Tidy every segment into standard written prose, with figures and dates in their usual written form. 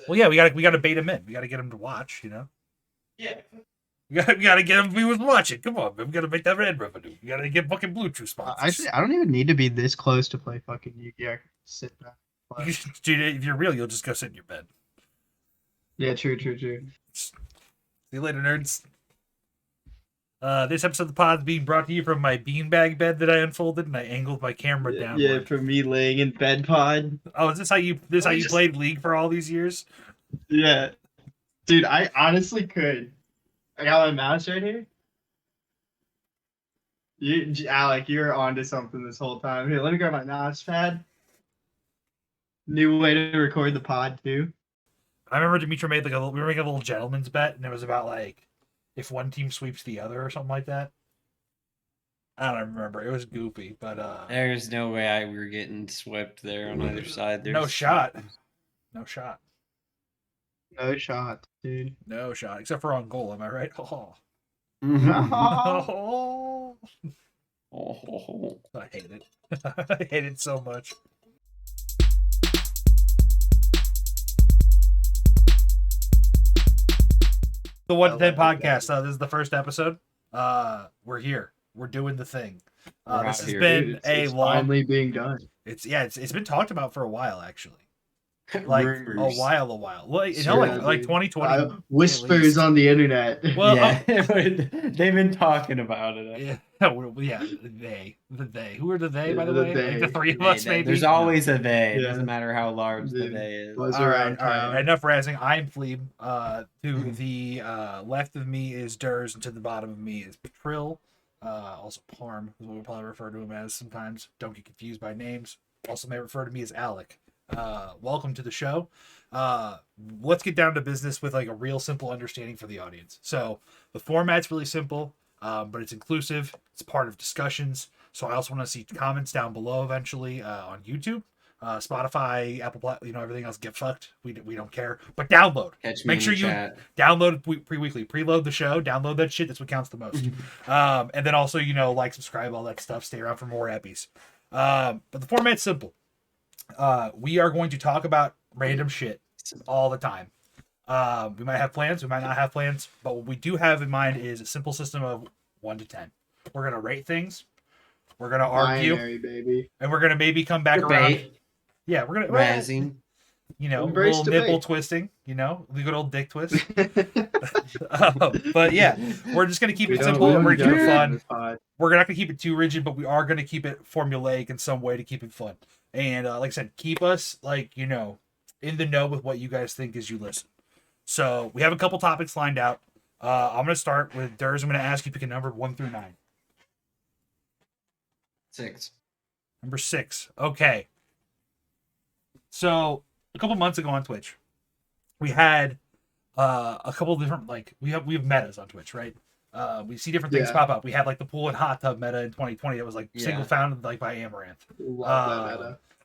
Well, yeah, we gotta bait him in. We gotta get him to watch. Yeah. We gotta get him. We was watching. Come on, man. We gotta make that ad revenue. We gotta get fucking Bluetooth sponsors. Actually, I don't even need to be this close to play fucking Yu-Gi-Oh! I can sit back. Dude, if you're real, you'll just go sit in your bed. Yeah, true. See you later, nerds. This episode of the pod is being brought to you from my beanbag bed that I unfolded and I angled my camera down. Yeah, for me laying in bed pod. Oh, is this how you played League for all these years? Yeah. Dude, I honestly could. I got my mouse right here. Alec, you're onto something this whole time. Here, let me grab my mouse pad. New way to record the pod too. I remember Dimitri made we were making a little gentleman's bet, and it was about like if one team sweeps the other or something like that. I don't remember. It was goofy, but there's no way we were getting swept there on either side. No shot, dude. No shot, except for on goal. Am I right? Oh. Oh. I hate it. I hate it so much. The 1 to 10 podcast. This is the first episode. We're here. We're doing the thing. This has been it's finally being done. It's been talked about for a while, actually. Like Rumors. a while. Like 2020. Whispers on the internet. Well, yeah, they've been talking about it. Yeah, the they. Who are the they, by the way? Like the three of us, maybe. There's always a they. It doesn't matter how large the they is. All right. Enough razzing. I'm Fleeb. To the left of me is Durs, and to the bottom of me is Patril. Also Parm is what we probably refer to him as sometimes. Don't get confused by names. Also may refer to me as Alec. Welcome to the show. Let's get down to business with like a real simple understanding for the audience. So the format's really simple, but it's inclusive. It's part of discussions. So I also want to see comments down below eventually on YouTube, Spotify, Apple, everything else. Get fucked. We don't care. But download. Make sure you download pre-weekly. Preload the show. Download that shit. That's what counts the most. And then also like, subscribe, all that stuff. Stay around for more epies. But the format's simple. We are going to talk about random shit all the time. We might have plans, we might not have plans, but what we do have in mind is a simple system of 1 to 10. We're gonna rate things, we're gonna argue, baby. and we're gonna maybe come back around. Yeah, we're gonna razzing. Little nipple twisting, the good old dick twist. But yeah, we're just gonna keep it simple. We're gonna keep it fun. We're not gonna keep it too rigid, but we are gonna keep it formulaic in some way to keep it fun. And like I said, keep us in the know with what you guys think as you listen. So we have a couple topics lined out. I'm gonna start with Durs. I'm gonna ask you to pick a number 1 through 9. 6. Number 6. Okay. So a couple months ago on Twitch, we had a couple of different we have metas on Twitch, right? We see different things pop up. We had the pool and hot tub meta in 2020 that was single founded by Amaranth.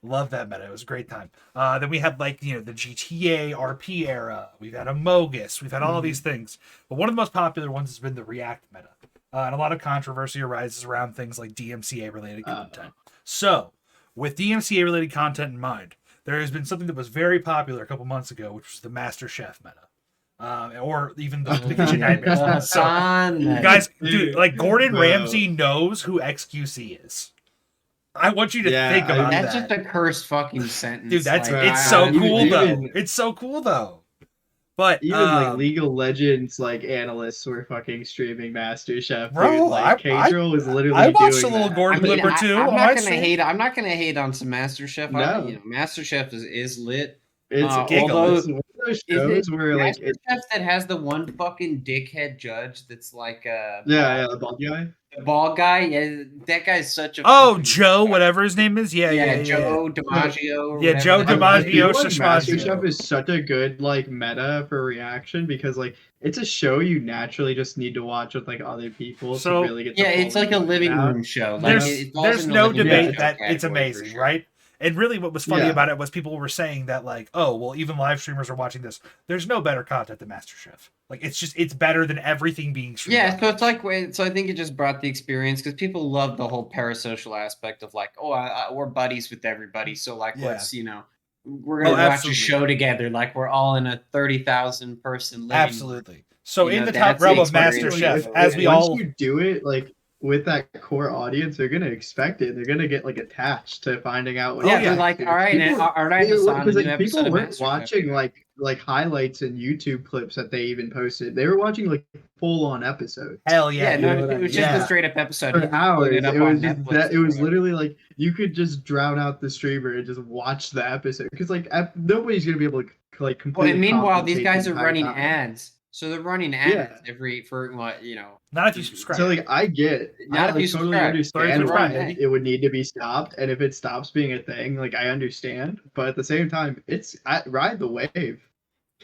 Love that meta. It was a great time. Then we had the GTA RP era. We've had Amogus. We've had all these things. But one of the most popular ones has been the React meta. And a lot of controversy arises around things like DMCA related content. So with DMCA related content in mind, there has been something that was very popular a couple months ago, which was the Master Chef meta. Or even the Kitchen Nightmares one. So, guys, dude, Gordon Ramsay knows who XQC is. I want you to think about that. That's just a cursed fucking sentence. Dude, it's so cool though. It's so cool though. But even League of Legends analysts were fucking streaming Master Chef. Bro, Cadril was literally I watched doing a little Gordon Blipper too. I'm not gonna hate on some Master Chef. No. Master Chef is lit. It's although those shows where Master Chef that has the one fucking dickhead judge that's the bald guy. The bald guy, yeah, that guy's such a Joe, whatever his name is, yeah, Joe DiMaggio. Yeah, Joe DiMaggio. Master Chef is such a good meta for reaction because it's a show you naturally just need to watch with other people to really get. Yeah, it's like a living room show. There's no debate that it's amazing, right? And really what was funny about it was people were saying that even live streamers are watching this. There's no better content than Master Chef. It's better than everything being streamed. Yeah, so I think it just brought the experience because people love the whole parasocial aspect of we're buddies with everybody. So let's we're gonna watch absolutely. a show together, like we're all in a 30,000 person living room. Absolutely. So You in know, the top that's realm the of experience MasterChef, of as we once all you do it, like with that core audience, they're gonna expect it. They're gonna get like attached to finding out what Yeah, you're they're yeah. like, to. all right, People, all right, Hassan, a because new like episode people of weren't MasterChef. watching like highlights and YouTube clips that they even posted. They were watching like full on episodes. hell yeah. Yeah, You no, know what I it was mean? just a Yeah. straight up episode. For He was pulling hours. up It was on just Netflix that. It or was whatever. literally like you could just drown out the streamer and just watch the episode because like nobody's gonna be able to like Well, completely. and meanwhile, these compensate guys the are entire running time. ads, so they're running Yeah. ads for what, you know. Not if you subscribe. So like I Not if you totally subscribe. understand Subscribe, why baby. it would need to be stopped, and if it stops being a thing, like I understand, but at the same time, ride the wave.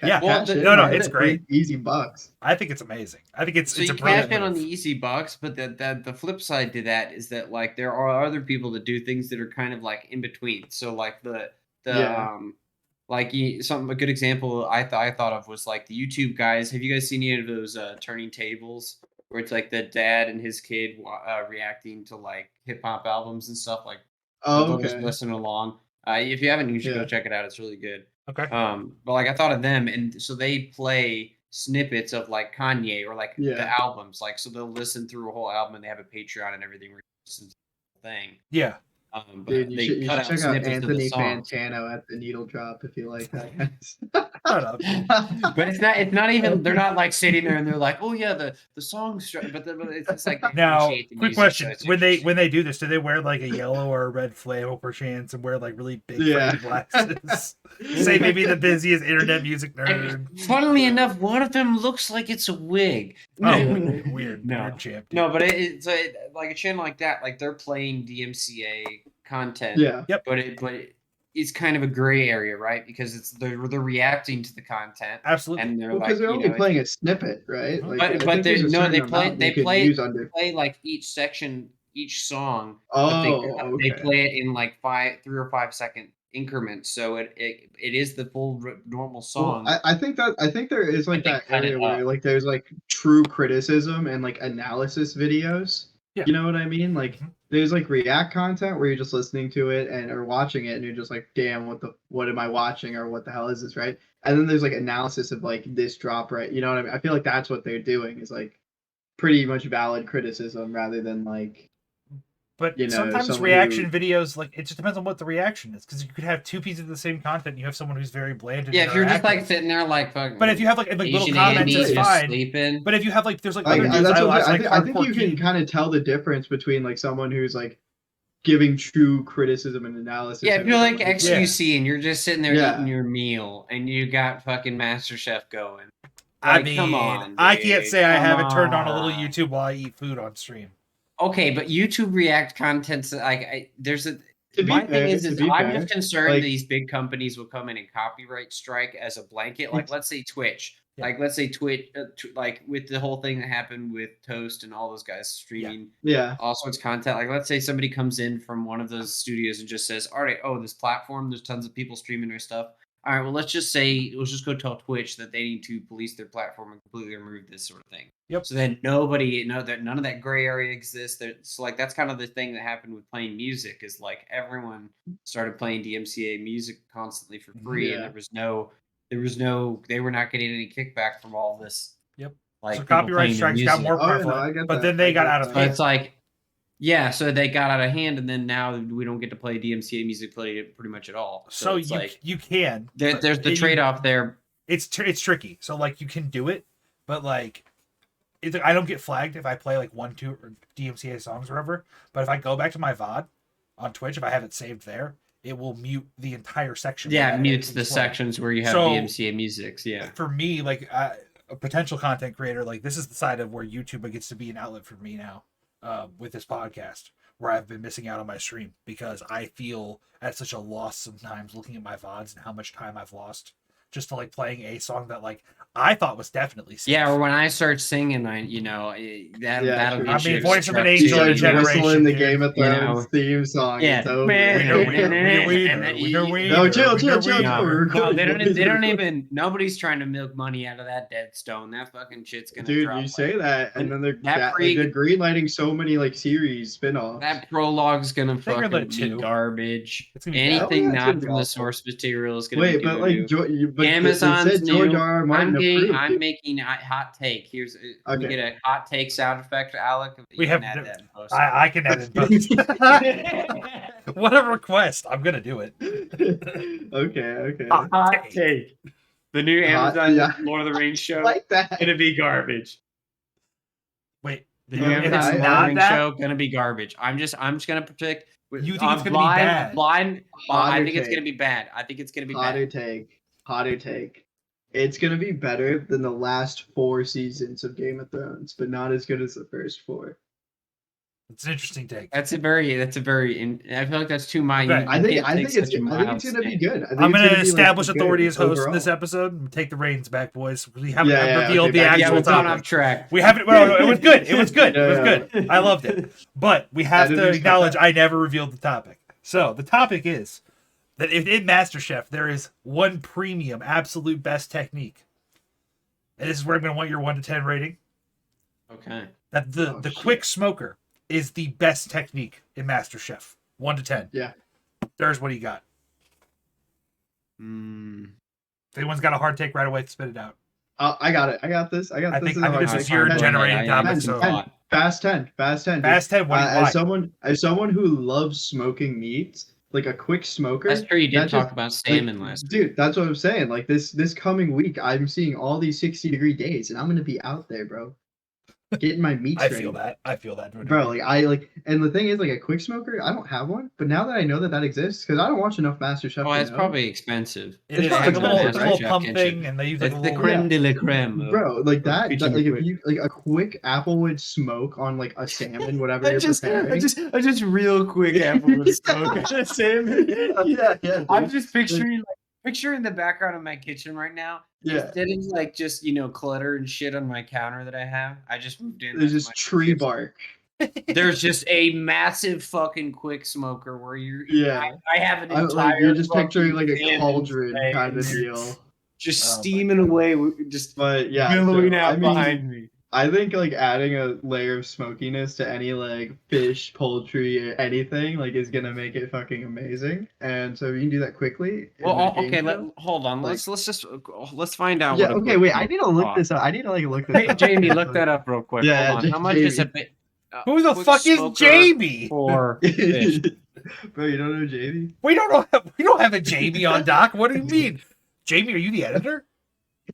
Yeah. Well, Cash in no, on it's it, great. easy bucks. I think it's amazing. I think it's So a you brilliant cash in on move. the easy bucks, but the flip side to that is that like there are other people that do things that are kind of like in between. So like the Yeah. like a good example I thought of was like the YouTube guys. Have you guys seen any of those turning tables where it's like the dad and his kid reacting to like hip hop albums and stuff, like Oh, they'll just okay. listen along. If you haven't, you should go Yeah. check it out. It's really good. Okay. But like I thought of them, and so they play snippets of like Kanye or like the Yeah. albums, like so they'll listen through a whole album, and they have a Patreon and everything where you listen to the whole thing. Yeah. But Dude, you they should cut out check out snippets of the Anthony songs. Fantano at the Needle Drop if you like that. Shut up. But it's not even. They're not like sitting there and they're like, oh yeah, the song's. But it's just like they Now, appreciate the quick music, so question: it's when interesting. they do this, do they wear like a yellow or a red flannel perchance and wear like really big Yeah. framed glasses? Say maybe the busiest internet music nerd. And funnily enough, one of them looks like it's a wig. Oh, weird, No. weird champ. Dude. No, but it's like a channel like that, like they're playing DMCA content. Yeah. Yep. But it's kind of a gray area, right? Because they're reacting to the content, Absolutely. and they're Well, like, because they're you only know, playing a snippet, right? Mhm. Like, but I but think they there's a no, certain they amount you can play use under. like each section, each song. Oh, But they okay. play it in like 3 or 5 second increments, so it is the full normal song. Well, I think there is like But they that cut it area where up. like there's like true criticism and like analysis videos. Yeah. You know what I mean? Like Mhm. there's like react content where you're just listening to it and or watching it and you're just like, damn, what am I watching or what the hell is this, right? And then there's like analysis of like this drop, right? You know what I mean? I feel like that's what they're doing is like pretty much valid criticism rather than like But you know, sometimes someone reaction who- videos, like, it just depends on what the reaction is. Because you could have two pieces of the same content. You have someone who's very bland. And Yeah, if you're just like interactive. sitting there like fucking. But if you have like little Asian comments, Andy it's just fine. sleeping. But if you have like, there's like Like, other dudes that's I what watch, I like think, I think Hardcore you can King. kind of tell the difference between like someone who's like giving true criticism and analysis. Yeah, if and you're like someone who's, XQC and you're just sitting there Yeah. eating your meal and you got fucking MasterChef going. I Like, mean, come on, I can't dude, say I come haven't turned on a little on. YouTube while I eat food on stream. Okay, but YouTube React content's like there's a. To be My thing fair- is to be I'm fair, just concerned like- these big companies will come in and copyright strike as a blanket. Like, let's say Twitch. Yeah. Like, let's say Twitch, like with the whole thing that happened with Toast and all those guys streaming Yeah. all sorts of content. Like, let's say somebody comes in from one of those studios and just says, all right, oh, this platform, there's tons of people streaming their stuff. All right, well, let's just go tell Twitch that they need to police their platform and completely remove this sort of thing. Yep. So then none of that gray area exists. So like that's kind of the thing that happened with playing music is like everyone started playing DMCA music constantly for free, and Yeah. they were not getting any kickback from all this. Yep. Like So people copyright playing their strikes got music. more Oh, yeah, no, prevalent, I get but that. then they I got get out of that. So hand. it's like, yeah, so they got out of hand, and then now we don't get to play DMCA music pretty much at all. So it's like you can. but there's the it- trade off there. It's tricky. So like you can do it, but like I don't get flagged if I play like 1, 2 or DMCA songs or whatever. But if I go back to my VOD on Twitch, if I have it saved there, it will mute the entire section. Yeah, that it mutes the it's playing. sections where you have So- DMCA musics. Yeah. For me, like a potential content creator, like this is the side of where YouTube gets to be an outlet for me now with this podcast, where I've been missing out on my stream because I feel at such a loss sometimes looking at my VODs and how much time I've lost just to like playing a song that like I thought was definitely safe. Yeah, or when I start singing, that'll true. get I you mean, Voice of an struck You Angel too, in a start you know? generation, whistling the dude. Game of You Thrones know? theme song. Yeah. It's over. Wiener, No, we're recording, they boys, don't we're even. Nobody's trying to milk money out of that dead stone. That fucking shit's gonna Dude, drop. you say that, and then they're that they're green lighting so many like series spin-offs. that prologue's gonna They fucking lit be two. garbage. It's gonna be bad. Anything Oh, yeah, it's not gonna be from the awful. source material is gonna Wait, be but like, doo-doo. it Amazon's said George new. R. R. Martin approved I'm it. making a hot take. Here's can we Okay. get a hot take sound effect, Alec? We You have can add that in post. I can edit both. What a request! I'm gonna do it. Okay. Hot take. The new Hot- Amazon yeah. Lord of the Rings show Like that. gonna be garbage. Wait, The Yeah, new if Amazon it's Lord of the not Rings that, show gonna be garbage. I'm just gonna predict. You think it's gonna be bad? I Hotter think it's take. gonna be bad. I think it's gonna be Hotter bad. take. It's gonna be better than the last 4 seasons of Game of Thrones, but not as good as the first 4. it's an interesting take. That's a very. I feel like that's too minute. Okay. I think it's gonna be good. I'm gonna be, establish like, authority good as host in this overall. episode and take the reins back, boys. We haven't Yeah, revealed okay, the back to Yeah, actual we've gone topic. off track. We haven't. No, it was good. It was good. It was Yeah. good. I loved it. But we have to Editors acknowledge cut I never revealed the topic. So the topic is that if in MasterChef there is one premium, absolute best technique, and this is where I'm going to want your 1 to 10 rating. Okay. That the shit. quick smoker is the best technique in MasterChef. 1 to 10. Yeah. There's what you got. If anyone's got a hard take right away, spit it out. I got it. I got this. I think a hard this is take. your 10, generating topic. 10, So 10. Fast 10. Fast 10. dude. Fast 10. Why? As someone who loves smoking meats, like a quick smoker. That's true. You did that talk just- about salmon last. Dude, that's what I'm saying. Like this coming week, I'm seeing all these 60-degree days, and I'm gonna be out there, bro, getting my meats I ready. feel that. Bro, and the thing is, like a quick smoker, I don't have one, but now that I know that exists, because I don't watch enough MasterChef. Oh, to it's know. probably expensive. It is It's like a little, expensive, it's a little right? pump Chef thing, kitchen. and they use like It's a the little. creme de la creme. of- Bro, like of that, kitchen like if quick. you like a quick applewood smoke on like a salmon, whatever you're preparing. I just real quick applewood smoke on a salmon. yeah, dude. I'm just picturing the background of my kitchen right now. Yeah. Instead of like just clutter and shit on my counter that I have, I just moved in. There's that's just my tree kitchen. bark. There's just a massive fucking quick smoker where Yeah. I have an I'm entire. like you're just fucking picturing like a salmon cauldron tray kind of and deal. just Oh my steaming God. away, just But yeah, billowing so, out I mean, behind me. I think like adding a layer of smokiness to any like fish, poultry, or anything like is gonna make it fucking amazing. And so you can do that quickly. in Well, that game okay, show. hold on. like- Let's find out. Yeah. what a Okay. quick Wait. I smoke need to look costs. this up. I need to like look this Hey, up. Jamie, look that up real quick. Yeah, Hold on. How much is a Jamie. bit? Who the quick fuck is smoker Jamie? For fish? Bro, you don't know Jamie? We don't have a Jamie on doc. What do you mean? Jamie, are you the editor?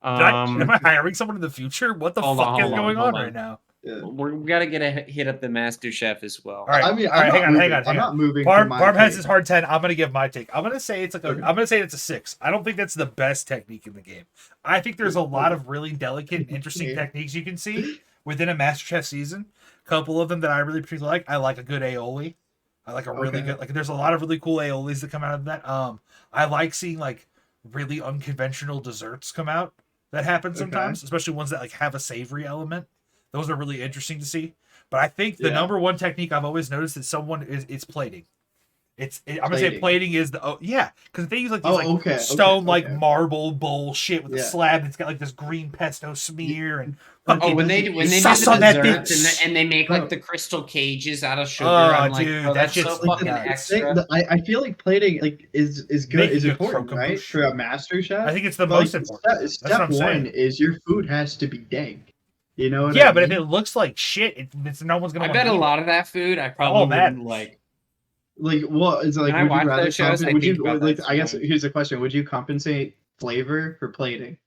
Am I hiring someone in the future? What the hold fuck on, is hold on, going hold on on. right now? Yeah. we gotta get a hit up the Master Chef as well. All right, I mean, all right, I'm hang not on, moving. hang on. I'm not moving. Barb, from my Barb has take. his hard 10. I'm gonna give my take. I'm gonna say it's like Okay. I'm gonna say it's a 6. I don't think that's the best technique in the game. I think there's a lot of really delicate and interesting Yeah. techniques you can see within a MasterChef season. A couple of them that I really particularly like. I like a good aioli. I like a really Okay. good there's a lot of really cool aiolis that come out of that. I like seeing like really unconventional desserts come out that happen sometimes, especially ones that like have a savory element. Those are really interesting to see. But I think the Yeah. number one technique I've always noticed that someone is plating. I'm gonna say Plating. plating is because they use like these okay, stone like okay. marble bullshit with a Yeah. slab that's got like this green pesto smear and Oh, when they do Sauce the on that desserts bitch. and they make Bro. like the crystal cages out of sugar, Oh, I'm like, dude, bro, that that's so shit's fucking nuts. extra. I feel like plating like is good Making is a important, right? croquembouche. For a master chef. I think it's the But, most like, important. Step what I'm one saying. is your food has to be dank. You know what Yeah, I but if mean? it looks like shit, it's no one's gonna. I wanna bet a eat it. lot of that food I probably that. wouldn't like. Like, what is like? When I Would watch you rather those shows, I would think you about like? that I guess sometimes. here's the question: would you compensate flavor for plating,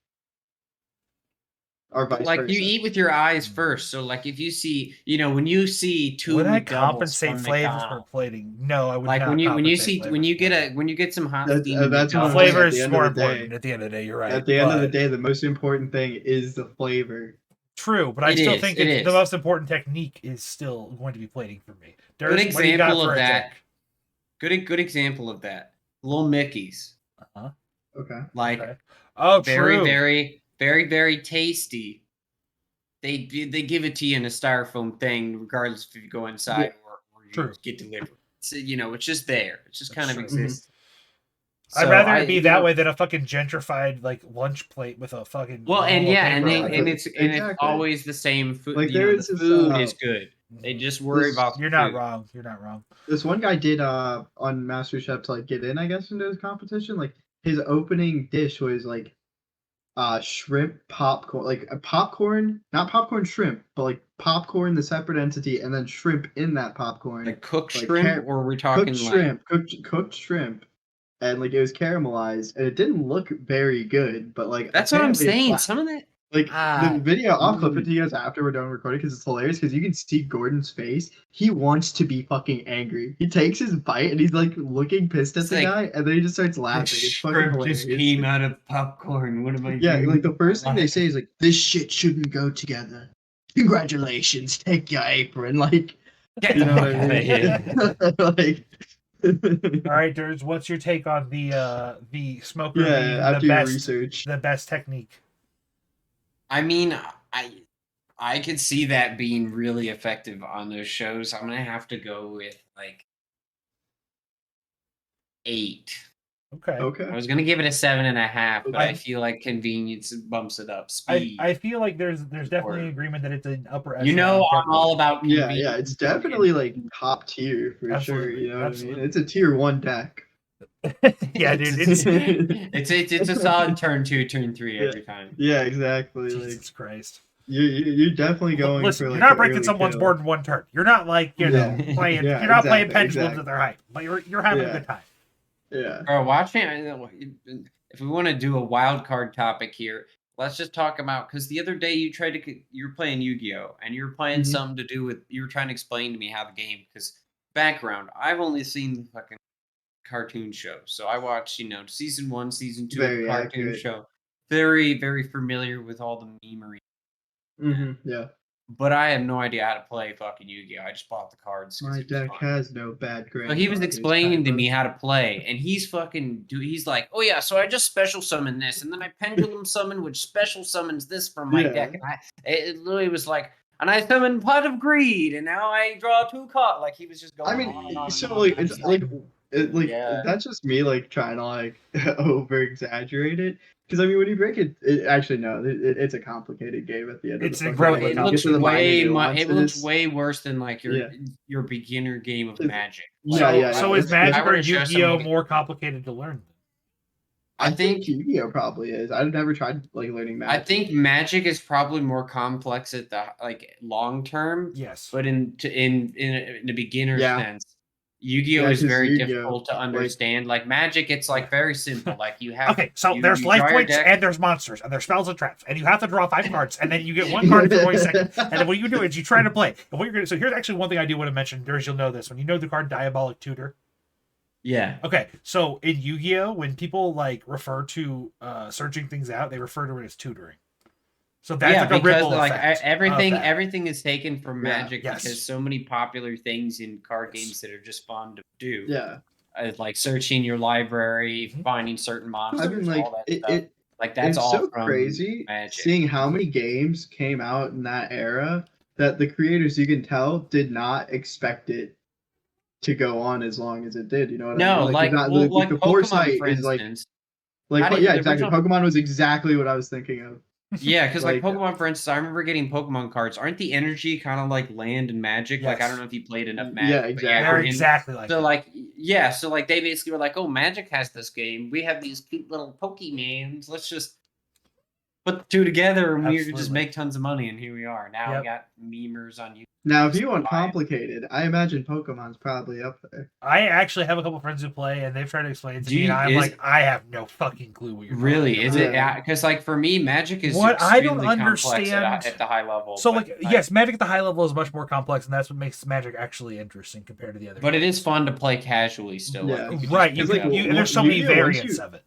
or vice Like versa? you eat with your eyes first, so like if you see, when you see two Would I McDoubles compensate from flavors for McDonald's, plating? No, I would like not. when you compensate see flavors when you for get flavor. when you get some hot That's- steaming that's what I'm McDoubles. saying. Flavor at the is end more of the day- important. At the end of the day, you're right. At the end of the but- day, the most important thing is the flavor. True, but I It still is, think it the is. most important technique is still going to be plating for me. Good Durst, what do you got example for of a that. take? Good example of that. Little Mickey's. Okay. Like Okay. Oh, very, true. very, very, very tasty. They give it to you in a styrofoam thing, regardless if you go inside or you True. get delivered. So it's just there. It just That's kind of true. exists. I'd So rather it be that way than a fucking gentrified like lunch plate with a fucking Well, and roll of yeah, paper on it. it's Exactly. always the same food. Like there The is this food is good. They just worry about the You're not food. wrong. You're not wrong. this one guy did on MasterChef to like get in, I guess, into his competition. Like his opening dish was like shrimp popcorn, like a popcorn, not popcorn shrimp, but like popcorn, the separate entity, and then shrimp in that popcorn. Like cooked Like shrimp, or we're talking cooked like shrimp, cooked shrimp, and like it was caramelized, and it didn't look very good, but like that's what I'm apparently it saying. slapped. Some of that, Like the video, I'll clip it to you guys after we're done recording because it's hilarious. Because you can see Gordon's face; he wants to be fucking angry. He takes his bite and he's like looking pissed at It's the like, guy, and then he just starts the laughing. It's fucking shrimp hilarious. just came out of popcorn. What am I Yeah, doing? like the first thing they say is like, "This shit shouldn't go together." Congratulations, take your apron. Like, Get you the know fuck what I out of here. mean? All right, Durs, what's your take on the smoker Yeah, being after your research. the best technique? I mean, I could see that being really effective on those shows. I'm gonna have to go with like 8. Okay. Okay. I was gonna give it a 7.5, but I I- feel like convenience bumps it up. Speed. I feel like there's definitely an agreement that it's an upper You echelon know, I'm technique. all about Yeah, convenience. it's definitely like top tier for sure. Absolutely, You know what I absolutely. mean? It's a tier 1 deck. Yeah, dude. It's a solid turn 2, turn 3 every time. Yeah, exactly. Jesus Like Christ. you're definitely going Listen, for like you're not the breaking early someone's kill. board in one turn. You're not like Yeah. playing. Yeah, You're not playing exactly, pendulums at their height, but you're having a Yeah. good time. Yeah. Bro, if we want to do a wild card topic here, let's just talk about, because the other day you were playing Yu-Gi-Oh! And you were playing Mhm. something to do with, you were trying to explain to me how the game, because background, I've only seen the fucking cartoon show. So I watched, season 1, season 2 of Very the cartoon accurate. show. Very, very familiar with all the memery. Yeah. But I had no idea how to play fucking Yu-Gi-Oh! I just bought the cards. My deck has no bad grade. So he was explaining to me how to play, and he's like, oh yeah, so I just special summon this, and then I pendulum summon, which special summons this from my deck, and it literally was like, and I summon Pot of Greed, and now I draw 2 cards. Like he was just going. I on mean, and on so and on. like I'm it's just like yeah. that's just me like trying to like over exaggerate it. Because I mean, when you break it, actually no, it's a complicated game at the end. It's of the incredibly It fucking game. You get looks to the minor it looks nuances. way worse than like Yeah. your beginner game of It's- Magic. Yeah, yeah. So yeah, is Magic I or wanna show Yu-Gi-Oh somebody- more complicated to learn? I think Yu-Gi-Oh probably is. I've never tried like learning Magic. I think Magic is probably more complex at the long term. Yes. But in a beginner Yeah. sense, Yu-Gi-Oh Yeah, is 'cause very Yu-Gi-Oh, difficult to understand. Like Magic, it's like very simple. Like you have Okay, so you- there's you life draw your points deck. and there's monsters and there's spells and traps and you have to draw 5 cards and then you get 1 card for going second. And then what you do is you try to play. And what you're gonna so here's actually one thing I do want to mention. There's you'll know this when you know the card Diabolic Tutor. Yeah. Okay, so in Yu-Gi-Oh, when people like refer to searching things out, they refer to it as tutoring. So that's like a because ripple effect. everything is taken from Yeah. Magic Yes. because so many popular things in card games that are just fun to do. Yeah. Like searching your library, Mhm. finding certain monsters, I mean, like all that stuff. it Like that's it's all so from crazy Magic. seeing how many games came out in that era that the creators, you can tell, did not expect it to go on as long as it did. You know what I No, mean? like the Pokemon, foresight for is like instance. like How do you- yeah, the exactly. original- Pokemon was exactly what I was thinking of. Yeah, because like Like, Pokemon, for instance, I remember getting Pokemon cards. Aren't the energy kind of like land and Magic? Like I Yes. don't know if you played enough Yeah, Magic. but exactly. They're and- exactly like So that. like yeah, so like they basically were like, oh, Magic has this game. We have these cute little Pokemans. Let's just put the 2 together and we just Absolutely. make tons of money. And here we are. Now Yep. we got memers on YouTube. Now, if you want Fine. complicated, I imagine Pokemon's probably up there. I actually have a couple friends who play, and they've tried to explain it to Do me, you- and I'm is- like, I have no fucking clue what you're Really? talking Is about. it? Yeah. Because like for me, Magic is What I don't extremely complex understand- at the high level. So, but, like, yes, Magic at the high level is much more complex, and that's what makes Magic actually interesting compared to the other. But it games. is fun to play casually still. Yeah. Like, you could Right. just You pick Because, can, it like, up. and there's so many Yu-Gi-Oh, once variants you- of it.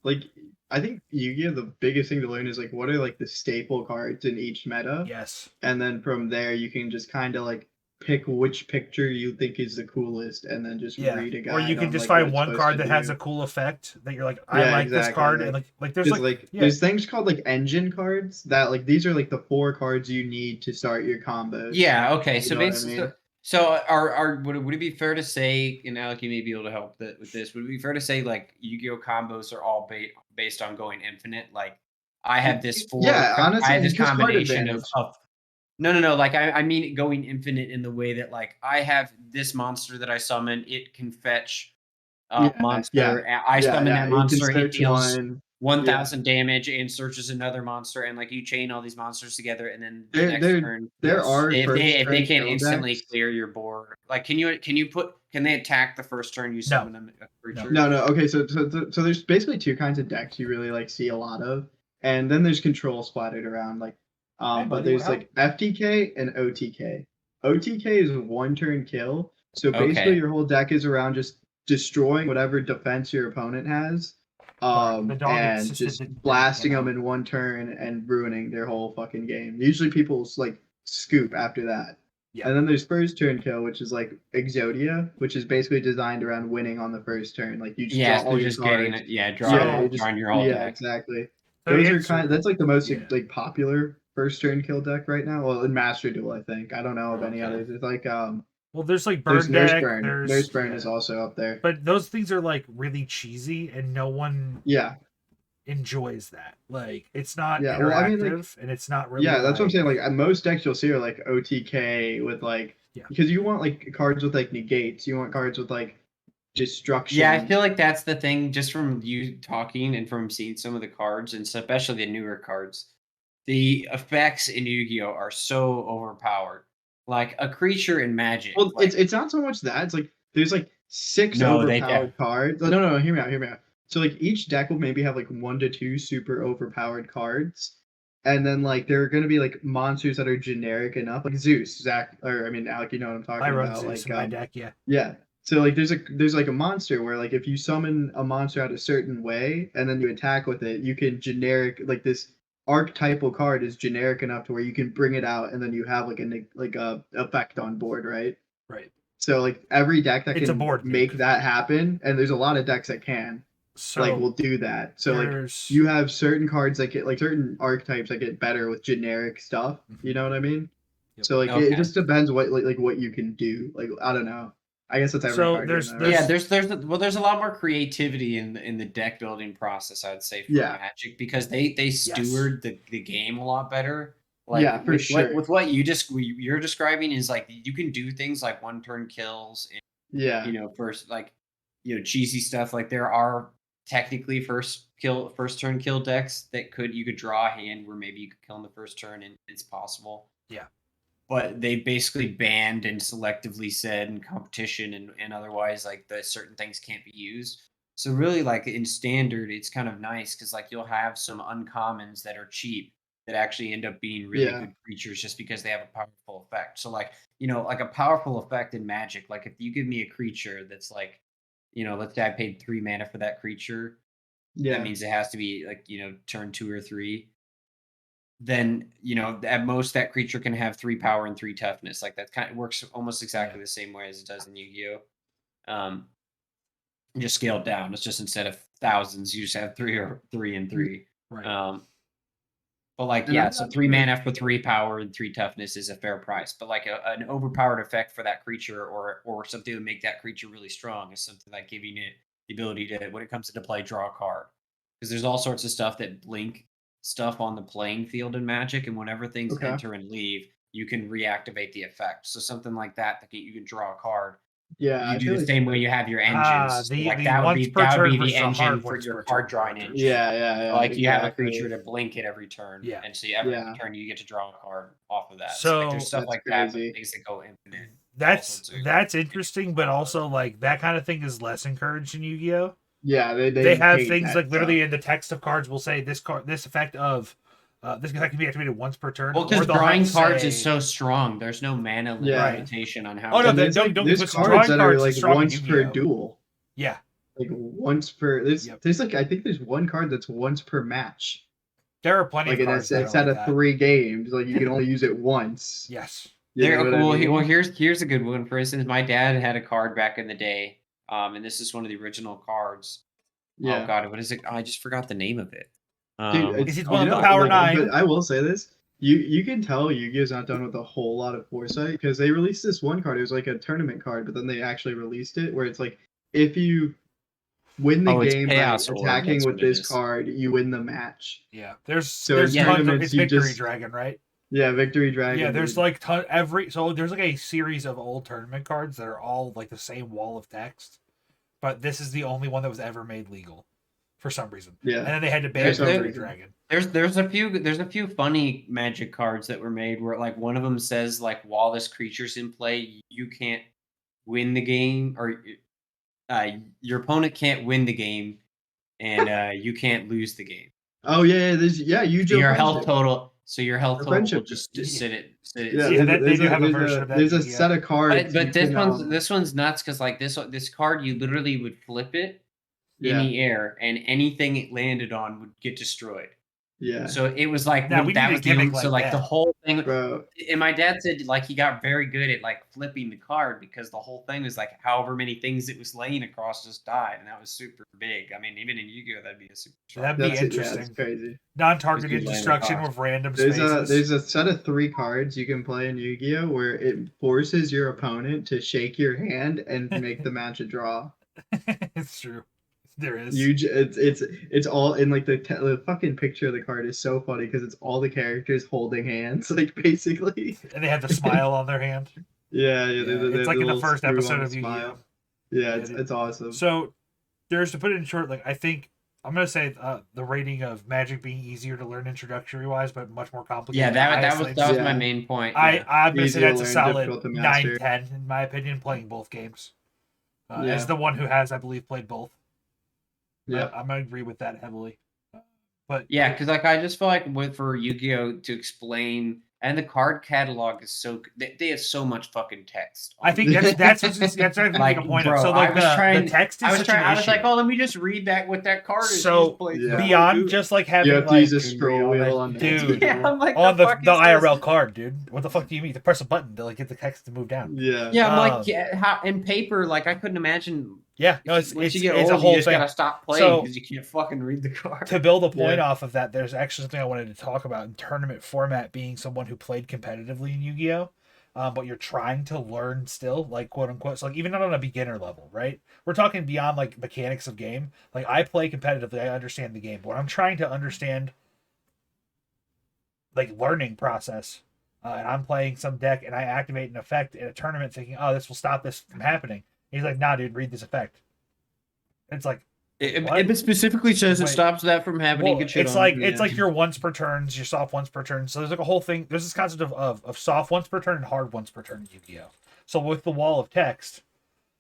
Like, I think Yu-Gi-Oh, the biggest thing to learn is like what are like the staple cards in each meta, Yes. and then from there you can just kind of like pick which picture you think is the coolest, and then just read a guide or you can on just like find what it's one supposed card to that has do. a cool effect that you're like, I Yeah, like this exactly. card, and like there's like there's things called like engine cards that like these are like the 4 cards you need to start your combos. Yeah. Okay. You So know what I basically, mean? so would it be fair to say, and Alec, you may be able to help with this? Would it be fair to say like Yu-Gi-Oh combos are all based on going infinite? Like I have this Yeah, I have honestly, this because card combination of advantage. no. Like I mean going infinite in the way that like I have this monster that I summon. It can fetch monster. I summon that You can monster. It search deals one. Yeah, 1,000 damage and searches another monster, and like you chain all these monsters together, and then the there next there turn, there are first if they turn can't kill instantly decks. clear your board, like can they attack the first turn you No. summon them a creature? No, no. Okay, so there's basically 2 kinds of decks you really like see a lot of, and then there's control splattered around like, Hey, but buddy, there's what like FTK and OTK. OTK is a 1-turn kill, so basically Okay. your whole deck is around just destroying whatever defense your opponent has, the dog and insisted just that blasting you know. them in 1 turn and ruining their whole fucking game. Usually people like scoop after that. Yeah. And then there's first turn kill, which is like Exodia, which is basically designed around winning on the first turn. Like you just draw all your just cards. getting it. Yeah, drawing your whole deck. Exactly. So Those are answer- that's like the most yeah. like popular first turn kill deck right now. Well, in Master Duel, I think. I don't know of any Okay. others. It's like well, there's like there's Burn Nurse Deck. Burn. There's Nurse Burn is also up there. but those things are like really cheesy, and no one Yeah. enjoys that. Like it's not Yeah, interactive, well, I mean, like, and it's not really. Yeah, that's what I'm saying. Like most decks you'll see are like OTK with like because you want like cards with like negates. You want cards with like destruction. Yeah, I feel like that's the thing. Just from you talking and from seeing some of the cards, and especially the newer cards, the effects in Yu-Gi-Oh are so overpowered. Like a creature in Magic. Well, like, it's not so much that. It's like there's like 6 No, overpowered cards. No, hear me out. So like each deck will maybe have like 1 to 2 super overpowered cards. And then like there are gonna be like monsters that are generic enough, like Zeus, Zach, or I mean Alec, you know what I'm talking I run about. Zeus Like in my deck, yeah. Yeah. So like there's like a monster where like if you summon a monster out a certain way and then you attack with it, you can generic like this archetypal card is generic enough to where you can bring it out and then you have like a effect on board, right? Right. So like every deck that It's a can board make nuke. that happen, and there's a lot of decks that can So like will do that. So like there's you have certain cards that get like certain archetypes that get better with generic stuff. You know what I mean? Yep. So like Okay. it just depends what like what you can do. Like I don't know. I guess that's every So card. there's- game, though, right? yeah, there's a lot more creativity in the deck building process, I'd say, for Yeah. Magic, because they steward the game a lot better. Like Yeah, for sure. with what you're describing is like you can do things like 1-turn kills and Yeah. first like cheesy stuff. Like there are technically first turn kill decks that you could draw a hand where maybe you could kill in the first turn and it's possible. Yeah. But they basically banned and selectively said in competition and otherwise like the certain things can't be used. So really like in standard, it's kind of nice because like you'll have some uncommons that are cheap that actually end up being really Yeah. good creatures just because they have a powerful effect. So like, like a powerful effect in Magic, like if you give me a creature that's like, let's say I paid 3 mana for that creature, Yeah. that means it has to be like, turn 2 or 3. Then, at most that creature can have 3 power and 3 toughness. Like that kind of works almost exactly the same way as it does in Yu-Gi-Oh. Just scaled down. It's just instead of thousands, you just have 3 and 3. right. But like, And yeah, I'm so not 3 sure- mana for 3 power and 3 toughness is a fair price. But like an overpowered effect for that creature or something to make that creature really strong is something like giving it the ability to, when it comes into play, draw a card. Because there's all sorts of stuff that blink stuff on the playing field in Magic, and whenever things Okay. enter and leave, you can reactivate the effect. So something like that you can draw a card. Yeah. You I do feel the like- same way you have your engines. So, the like that would once be per turn the versus a engine hard for once your per card turn drawing cartridge. engine. Yeah. Like you have a exactly. creature to blink it every turn. Yeah. And so every Yeah. turn you get to draw a card off of that. So like, there's stuff That's like that, crazy. but things that go infinite. That's sorts of- that's interesting, but also like that kind of thing is less encouraged in Yu-Gi-Oh. Yeah. They have hate things that like literally stuff. in the text of cards will say this effect of this effect can be activated once per turn. Well, or because they'll have drawing to cards say- is so strong. There's no mana Yeah. limitation on how. Oh, no, And there's, don't there's put some cards drawing that are cards like is strong in once per Yu-Gi-Oh. duel. Yeah. Like once per there's Yep. there's like I think there's one card that's once per match. There are plenty Like of in a cards that are set like of that. 3 games, like you can only use it once. Yes. You know what I mean? Here's a good one. For instance, my dad had a card back in the day, and this is one of the original cards. Oh Yeah. God, what is it? Oh, I just forgot the name of it. Dude, Is it's it you one of the know, Power like, Nine? but I will say this. You can tell Yu-Gi-Oh's not done with a whole lot of foresight because they released this one card. It was like a tournament card, but then they actually released it where it's like if you win the Oh, it's game by Chaos Orb. attacking That's with what it this is. card, you win the match. Yeah, there's So in there's Yeah. tons of tournaments, it's you Victory just Dragon, right? Victory Dragon. Yeah, there's dude. like there's like a series of old tournament cards that are all like the same wall of text, but this is the only one that was ever made legal for some reason. Yeah. And then they had to For ban some Victory reason. Dragon. There's a few funny Magic cards that were made where like one of them says like while this creature's in play, you can't win the game, or your opponent can't win the game, and you can't lose the game. Oh yeah, there's Yu-Gi-Oh! Your Friendship. health total, so your health Or total will friendship. just Yeah. sit it. Yeah, Yeah, they there's do a, have a there's version a, of that there's in a Yu-Gi-Oh! set of cards. But you this can, this one's nuts because like this card you literally would flip it in yeah, the air and anything it landed on would get destroyed. yeah, So it was like Now, we that need a was the gimmick only, so like like the that. whole thing. bro. And my dad said like he got very good at like flipping the card because the whole thing was like however many things it was laying across just died, and that was super big. I mean, even in Yu-Gi-Oh, that'd be a super strong. That'd be That's it. Yeah, interesting. it's crazy. Non-targeted Just keep laying destruction across. with random There's spaces. a set of 3 cards you can play in Yu-Gi-Oh where it forces your opponent to shake your hand and make the match a draw. It's true. There is. It's all in like the fucking picture of the card is so funny because it's all the characters holding hands, like basically. And they have the smile on their hand. Yeah, Yeah, they it's have like in the little first screw episode on of the Yu-Gi-Oh. smile. Yeah, dude. it's awesome. So there's, to put it in short, like I think I'm gonna say the rating of Magic being easier to learn introductory wise, but much more complicated. Yeah, the that highest was lanes. my Yeah. main point. I'm gonna say Easy to that's a learn, solid difficult to master. 9-10 in my opinion. Playing both games, Yeah. as the one who has, I believe, played both. Yeah. I'm gonna agree with that heavily. But Yeah, because like I just feel like for Yu-Gi-Oh to explain, and the card catalog is so they have so much fucking text. I think that's what I think Like, a point bro, of. So like I was the text is such an I was issue. like, oh, let me just read that what that card is. So, Just play Yeah. beyond just like having You have to like use a scroll wheel on dude. yeah, I'm like on the fuck is IRL this? card, dude. What the fuck do you mean? To press a button to like get the text to move down. Yeah. Yeah, I'm Um, like, yeah, how in paper, like I couldn't imagine. Yeah, no, it's Once you get it's old, a whole you just thing. gotta stop playing So- because you can't fucking read the card. To build a point Yeah. off of that, there's actually something I wanted to talk about in tournament format. Being someone who played competitively in Yu-Gi-Oh, but you're trying to learn still, like quote unquote. So like even not on a beginner level, right? We're talking beyond like mechanics of game. Like I play competitively, I understand the game, but when I'm trying to understand like learning process, and I'm playing some deck and I activate an effect in a tournament, thinking, "Oh, this will stop this from happening." He's like, "Nah, dude, read this effect." It's like, what? It specifically says it Wait. stops that from happening. well, Good shit it's on like it. it's like your once per turns, your soft once per turn. So there's like a whole thing. There's this concept of soft once per turn and hard once per turn in Yu-Gi-Oh. So with the wall of text,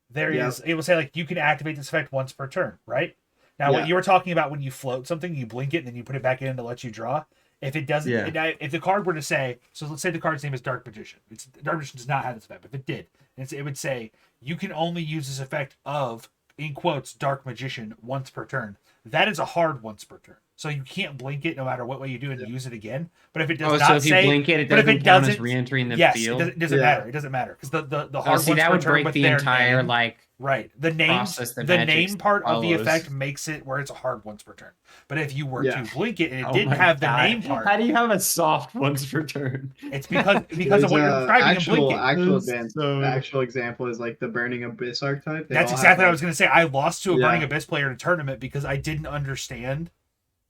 there is Yeah. it will say like you can activate this effect once per turn, right? Now Yeah. what you were talking about when you float something, you blink it and then you put it back in to let you draw. If it doesn't, if the card were to say, so let's say the card's name is Dark Magician. Dark Magician does not have this effect. If it did, it would say you can only use this effect of, in quotes, Dark Magician once per turn. That is a hard once per turn. So you can't blink it no matter what way you do and use it again. But if it does not so if say, you blink it, it but if doesn't it count as doesn't- re-entering the yes, field. it doesn't Yeah. matter. It doesn't matter because the Oh, hard see, once that per would turn break with the their entire name, like right. The name, process that the Magic name part of the follows. effect makes it where it's a hard once per turn. But if you were Yeah. to blink it and it Oh didn't my have the God. name part, How do you have a soft once per turn? it's because of There's what you're a describing and actual blinking. actual That's advanced so- the actual example is like the Burning Abyss archetype. They That's all have, exactly what I like- was going to say. I lost to a Yeah. Burning Abyss player in a tournament because I didn't understand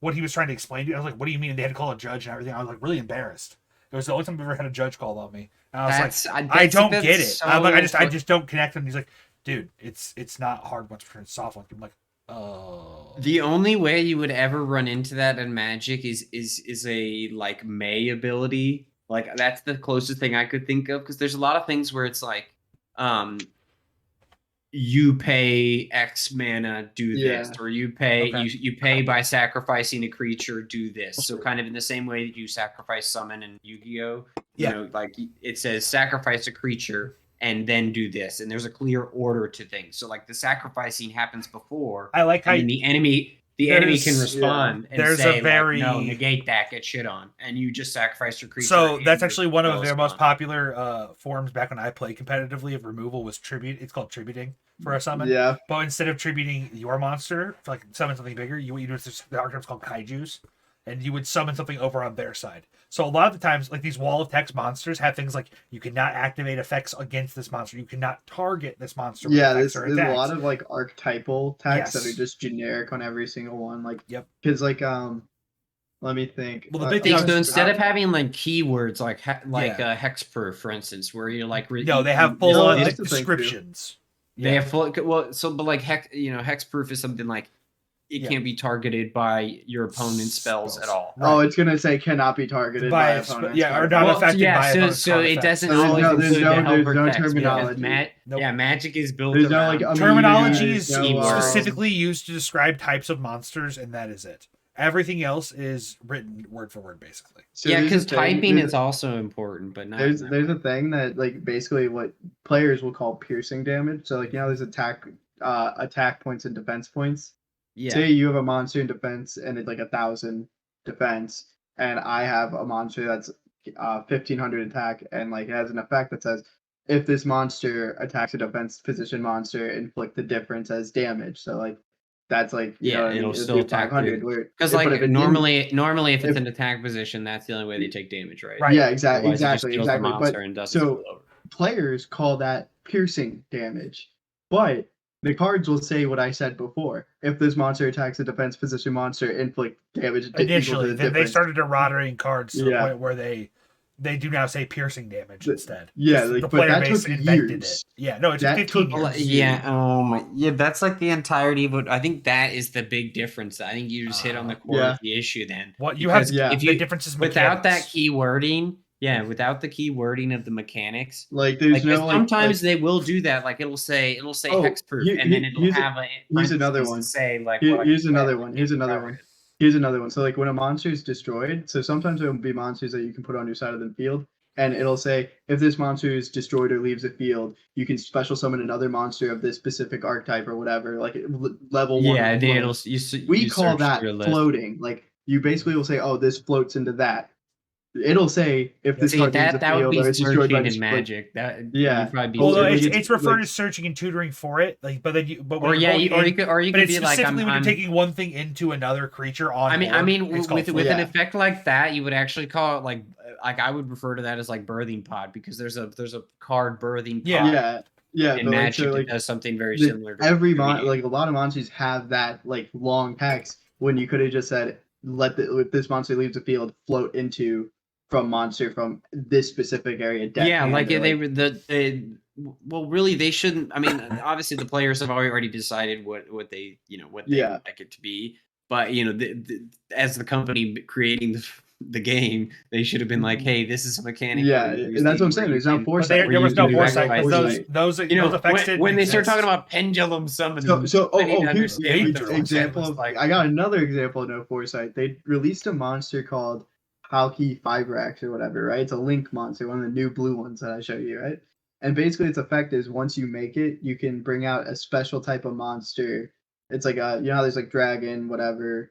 what he was trying to explain to me. I was like, "What do you mean?" And they had to call a judge and everything. I was like, really embarrassed. It was the only time I've ever had a judge call on me. And I was like, I don't get it. I'm like, I just don't connect. And he's like, dude, it's not hard once per turn, it's soft once. I'm like, oh. The only way you would ever run into that in Magic is a like May ability. Like that's the closest thing I could think of because there's a lot of things where it's like, you pay X mana, do this, or you pay Okay. you pay by sacrificing a creature, do this. So kind of in the same way that you sacrifice summon in Yu-Gi-Oh, Yeah. you know, like it says sacrifice a creature and then do this, and there's a clear order to things. So like the sacrificing happens before, I like how and then the enemy the enemy can There's- respond and There's say, a very like, no, negate that, get shit on, and you just sacrifice your creature. So and that's your actually one of spell is their most gone. popular forms back when I played competitively of removal was tribute. It's called tributing for a summon. Yeah. But instead of tributing your monster to like summon something bigger, you would use the archetype's called kaijus, and you would summon something over on their side. So a lot of the times, like these wall of text monsters have things like you cannot activate effects against this monster, you cannot target this monster. With Yeah, effects there's or a attacks. lot of like archetypal tags that are Yes. just generic on every single one. Like, Yep. because like let me think. Well, the big I'm thing So is- trying to- instead of having like keywords like Yeah. hexproof, for instance, where you're like No, they have you full know, on that's the thing, too. descriptions. They Yeah. have full but like hexproof is something like it Yeah. can't be targeted by your opponent's spells at all. Oh, it's gonna say cannot be targeted by opponents. yeah, or card not effects. affected by so opponent's card it effects. doesn't So there's always no- there's include no- the helper there's no text, because terminology. Nope. Yeah, magic is built There's no, around like, Terminology there's is no, specifically used to describe types of monsters, and that is it. Everything else is written word for word, basically. so yeah, there's a because thing- typing there's- is also important, but not. There's in that there's way. a thing that like basically what players will call piercing damage. So like there's attack points and defense points. Yeah. Say you have a monster in defense and it's like 1,000 defense, and I have a monster that's 1,500 attack, and like it has an effect that says if this monster attacks a defense position monster, inflict the difference as damage. So like that's like you Yeah, know what I mean? it'll It'd still be attack 500. Because But if like it's normally if it's if- an attack position, that's the only way they take damage, right? Right. yeah, exactly, Otherwise, it just exactly, kills the exactly. monster But and doesn't so spill over. players call that piercing damage, but the cards will say what I said before. If this monster attacks a defense position monster, inflict damage equal to Initially, the then they difference. started eroding cards to the Yeah. point where they do now say piercing damage instead. yeah, Just like, the but player that base took invented years. it. Yeah, no, it took That 15 took- years. Yeah, yeah, that's like the entirety of it. I think that is the big difference. I think you just hit on the core Yeah. of the issue then. What you have, Because Yeah. if the you differences without that key wording, without the key wording of the mechanics, Like there's like, no 'cause like sometimes like, they will do that. Like it'll say Oh, hexproof, and then it'll here's have a here's another parentheses one. to say like here's another effect one. Here's is another one. targeted. Here's another one. So like when a monster is destroyed, so sometimes there will be monsters that you can put on your side of the field, and it'll say if this monster is destroyed or leaves the field, you can special summon another monster of this specific archetype or whatever, like level one. Yeah, or then below. it'll We you call search that through a list. floating. Like you basically will say, oh, this floats into that. It'll say if this See, card leaves the that would field be or is destroyed by searching this. in Magic. That Yeah. would probably be Well, Well, searching. it's referred like- to searching and tutoring for it, like, but then you, but or when yeah, you, you could but be it's like specifically when I'm you're taking one thing into another creature on. I board, mean, it's called with an Yeah. effect like that, you would actually call it like I would refer to that as like birthing pod, because there's a card birthing pod Yeah. Yeah, in but Magic like, that does something very the- similar. To every Create. like a lot of monsters have that like long text when you could have just said if this monster leaves the field, float into from monster from this specific area. Yeah, like deckhand, or, they well, really they shouldn't. I mean, obviously the players have already decided what they what they Yeah. would like it to be, but as the company creating the game, they should have been like, hey, this is a mechanic. yeah, we're and that's what I'm using saying. where There's you no can- But foresight. there where was you no can do foresight X, because Y, Z. those effects didn't when they start exist. talking about pendulum summoning. So I need to here's understand what an they're example saying. of Like- I got another example of no foresight. They released a monster called Halki Fibrax or whatever, right? It's a link monster, one of the new blue ones that I showed you, right? And basically its effect is once you make it, you can bring out a special type of monster. It's like a how there's like dragon, whatever.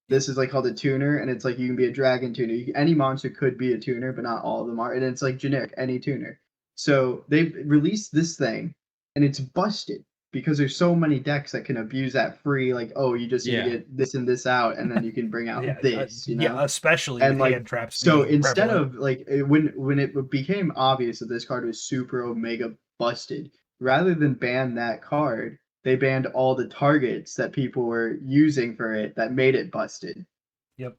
This is like called a tuner, and it's like you can be a dragon tuner. Any monster could be a tuner, but not all of them are. And it's like generic, any tuner. So they released this thing, and it's busted because there's so many decks that can abuse that free. Like, oh, you just need to get this and this out, and then you can bring out this. You know? Yeah, especially And, with like, hand traps. So being instead prevalent. of like when it became obvious that this card was super omega busted, rather than ban that card, they banned all the targets that people were using for it that made it busted. Yep.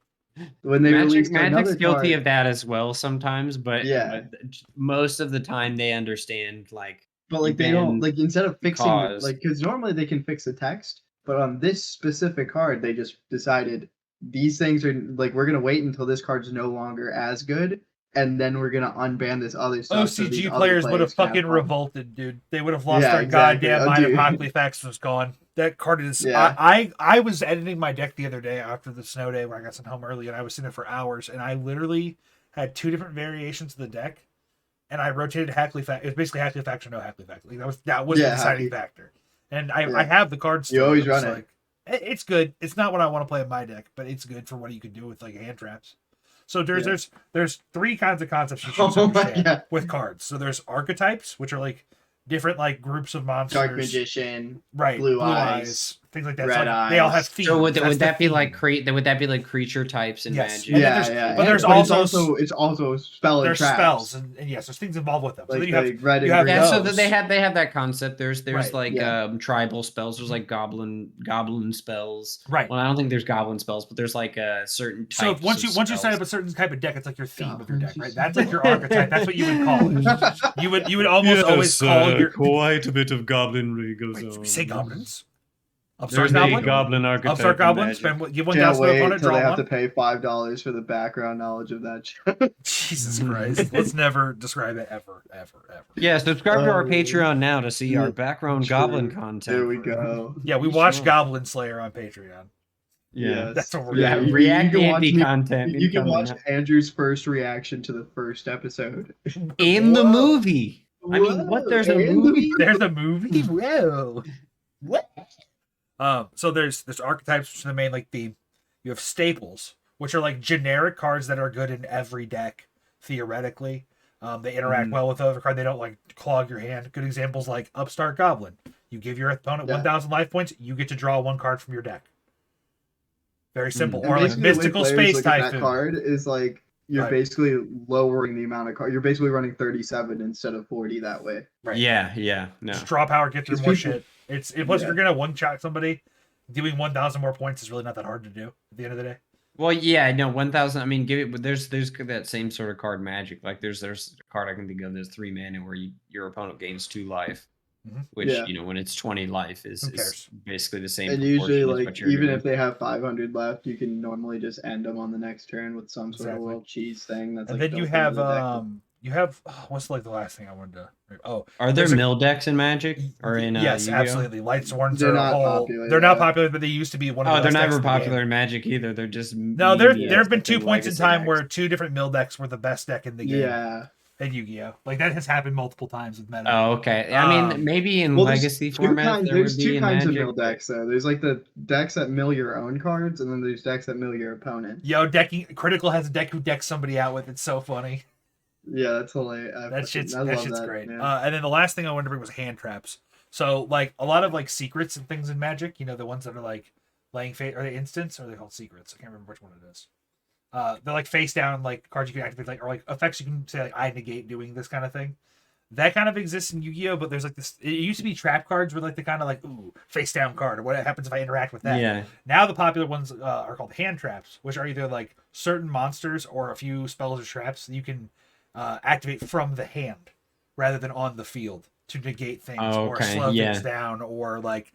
When they released Magic's another guilty card, of that as well sometimes, but Yeah. most of the time they understand like but like you they don't ban like instead of fixing because- like because normally they can fix the text, but on this specific card they just decided these things are like we're gonna wait until this card's no longer as good, and then we're gonna unban this other stuff. so these OCG other players would have can fucking fun. revolted, dude. They would have lost Yeah, their exactly. goddamn Oh, mind if dude. Hocklyfax was gone. That card is. Yeah. I was editing my deck the other day after the snow day where I got sent home early, and I was sitting there for hours, and I literally had two different variations of the deck, and I rotated Hocklyfax. It was basically Hocklyfax or no Hocklyfax. Like, that was the deciding Hackly. factor. And I Yeah. have the cards. You still, always and I'm run just it. It's good. It's not what I want to play in my deck, but it's good for what you can do with like hand traps. So there's three kinds of concepts you should Oh my understand God. with cards. So there's archetypes, which are like different like groups of monsters. Dark Magician, right? Blue Eyes, things like that. Red so like, they all have Eyes. themes. So would That's that the be like theme. would that be like creature types in Yes. Magic? And then Yeah, there's- yeah. but there's it's also spell and there's traps. spells and yes, there's things involved with them. So Like then you have the red you and have green. Yeah, so those. they have that concept. There's Right, like yeah. tribal spells. There's like goblin spells. Right. Well, I don't think there's goblin spells, but there's like certain types. So once you set spells. up a certain type of deck, it's like your theme of your deck, Goblins. right? That's like your archetype. That's what you would call it. You would almost always call your quite a bit of goblinry goes Wait, on. did we say goblins? There's a goblin archetype. Upstart in goblin. Magic. Spend give Can't 1,000 wait opponent, till they draw have to one. pay $5 for the background knowledge of that show. Jesus Christ! Let's never describe it ever. Yeah, subscribe to our Oh, Patreon now to see our yeah, background true. goblin content. There we go. Yeah, we watched Goblin Slayer on Patreon. Yeah. That's what we're Yeah, doing. React can watch Andy me- content. You can incoming. watch Andrew's first reaction to the first episode. in the Whoa. movie. I mean, what? There's a and the movie? There's a movie. Whoa. What? So there's archetypes, which are the main like theme. You have staples, which are like generic cards that are good in every deck theoretically. They interact well with other card. They don't like clog your hand. Good examples like Upstart Goblin. You give your opponent 1,000 life points. You get to draw one card from your deck. Very simple. And Or like basically the way Mystical players Space look at that Typhoon. card is like you're Right. basically lowering the amount of card. You're basically running 37 instead of 40 that way. Right. Yeah, no. Just draw power, get through These more people- shit. Plus Yeah. if you're gonna one shot somebody, doing 1,000 more points is really not that hard to do at the end of the day. Well, yeah, no, 1,000. I mean, give it. But there's that same sort of card Magic. Like there's a card I can think of. There's 3 mana where your opponent gains 2 life, which Yeah. when it's 20 life Who is cares? basically the same. And usually, proportion as like what you're even doing. if they have 500 left, you can normally just end them on the next turn with some sort of Exactly. little cheese thing. That's And like then you built into have the deck. what's like the last thing I wanted to Are there there's a- mill decks in Magic or in yes, Yu-Gi-Oh? absolutely. Light Sworns They're are not a whole, popular, they're not yeah. popular, but they used to be one of the Oh, they're best decks never in the popular game. in Magic either. They're just No, there media have been stuff 2 and points in legacy time decks. where 2 different mill decks were the best deck in the game. Yeah. In Yu-Gi-Oh! Like that has happened multiple times with meta. Oh, okay. I mean, maybe in Well, there's legacy two format kinds, there there's would be two in kinds Magic. of mill decks though. There's like the decks that mill your own cards, and then there's decks that mill your opponent. Yo, decking Critical has a deck who decks somebody out with. It's so funny. Yeah, that's hilarious. That shit's that. great. Yeah. And then the last thing I wanted to bring was hand traps. So like a lot of like secrets and things in Magic, you know, the ones that are like laying fate, are they instants or are they called secrets? I can't remember which one it is. They're like face down like cards you can activate, like or like effects you can say like I negate doing this kind of thing. That kind of exists in Yu-Gi-Oh, but there's like this. It used to be trap cards were like the kind of like ooh face down card or what happens if I interact with that. Yeah. Now the popular ones are called hand traps, which are either like certain monsters or a few spells or traps that you can activate from the hand rather than on the field to negate things or Okay, slow yeah. things down or like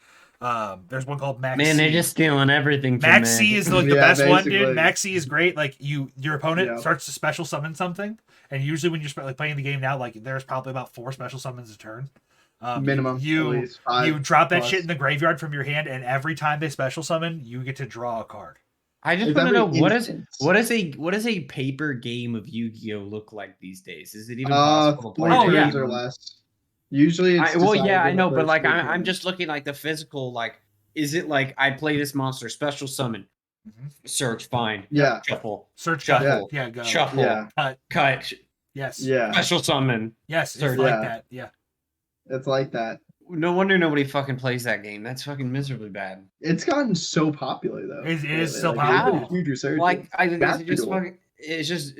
there's one called Max. Man, C. they're just stealing everything from Max C Magic. is like the Yeah, best one, dude. basically. Max C is great. Like your opponent Yeah. starts to special summon something, and usually when you're like playing the game now, like there's probably about 4 special summons a turn. Minimum. You at least 5 you drop that plus. shit in the graveyard from your hand, and every time they special summon, you get to draw a card. I just It's want to know every what instance. does a paper game of Yu-Gi-Oh look like these days? Is it even 4 possible to play? Oh, turns yeah. or less. Usually, it's Well, decided yeah, I in know, the but first like 3 I'm turns. just looking like the physical. Like, is it like I play this monster special summon, search, fine, Yeah, shuffle, Search Shuffle. shuffle. Yeah, go. shuffle, yeah, cut, Yes. yeah. special summon. Yes, it's Search. like Yeah. that. Yeah. It's like that. No wonder nobody fucking plays that game. That's fucking miserably bad. It's gotten so popular though. It is lately. so Like, it's been a popular. huge resurgence. Like, is it Master just Duel. fucking? It's just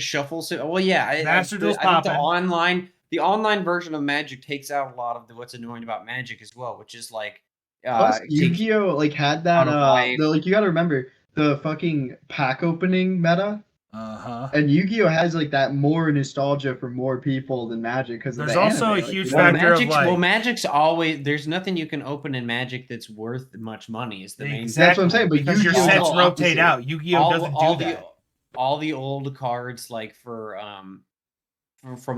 shuffle. Well, yeah. Master Duel's I think poppin'. the online version of Magic takes out a lot of what's annoying about Magic as well, which is like, Plus, take- Yu-Gi-Oh like had that. Out of life. Like you got to remember the fucking pack opening meta, Uh-huh. and Yu-Gi-Oh has like that more nostalgia for more people than Magic because There's also a huge factor of, like- Magic's always there's nothing you can open in Magic that's worth much money. Is the main Exactly. That's what I'm saying, but because your Yu-Gi-Oh sets is rotate opposite. out. Yu-Gi-Oh doesn't do that. all the old cards like from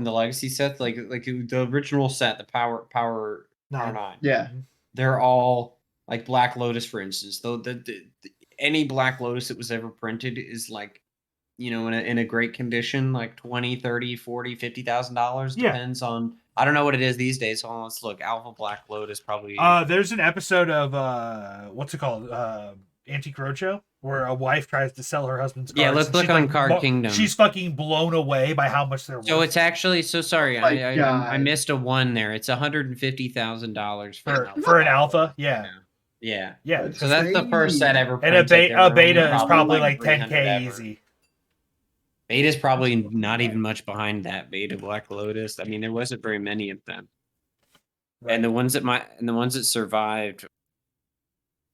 the legacy sets, like the original set, the power No. 9. Yeah, They're all like Black Lotus, for instance. Though any Black Lotus that was ever printed is like in a great condition, like 20, 30, 40, $50,000. Yeah. Depends on, I don't know what it is these days. Hold on, let's look. Alpha Black Lotus probably. There's an episode of what's it called? Antique Roadshow, where a wife tries to sell her husband's cards. Yeah, let's and look she's, on like, Card Kingdom. She's fucking blown away by how much they're worth. So it's actually sorry. My I God. missed a one there. It's $150,000 for an alpha. Yeah. Yeah. Yeah. So that's the first set ever. And a printed. There were beta is probably like 300 10K ever. easy. Beta's probably not even much behind that. Beta Black Lotus. I mean, there wasn't very many of them. Right. And the ones that survived.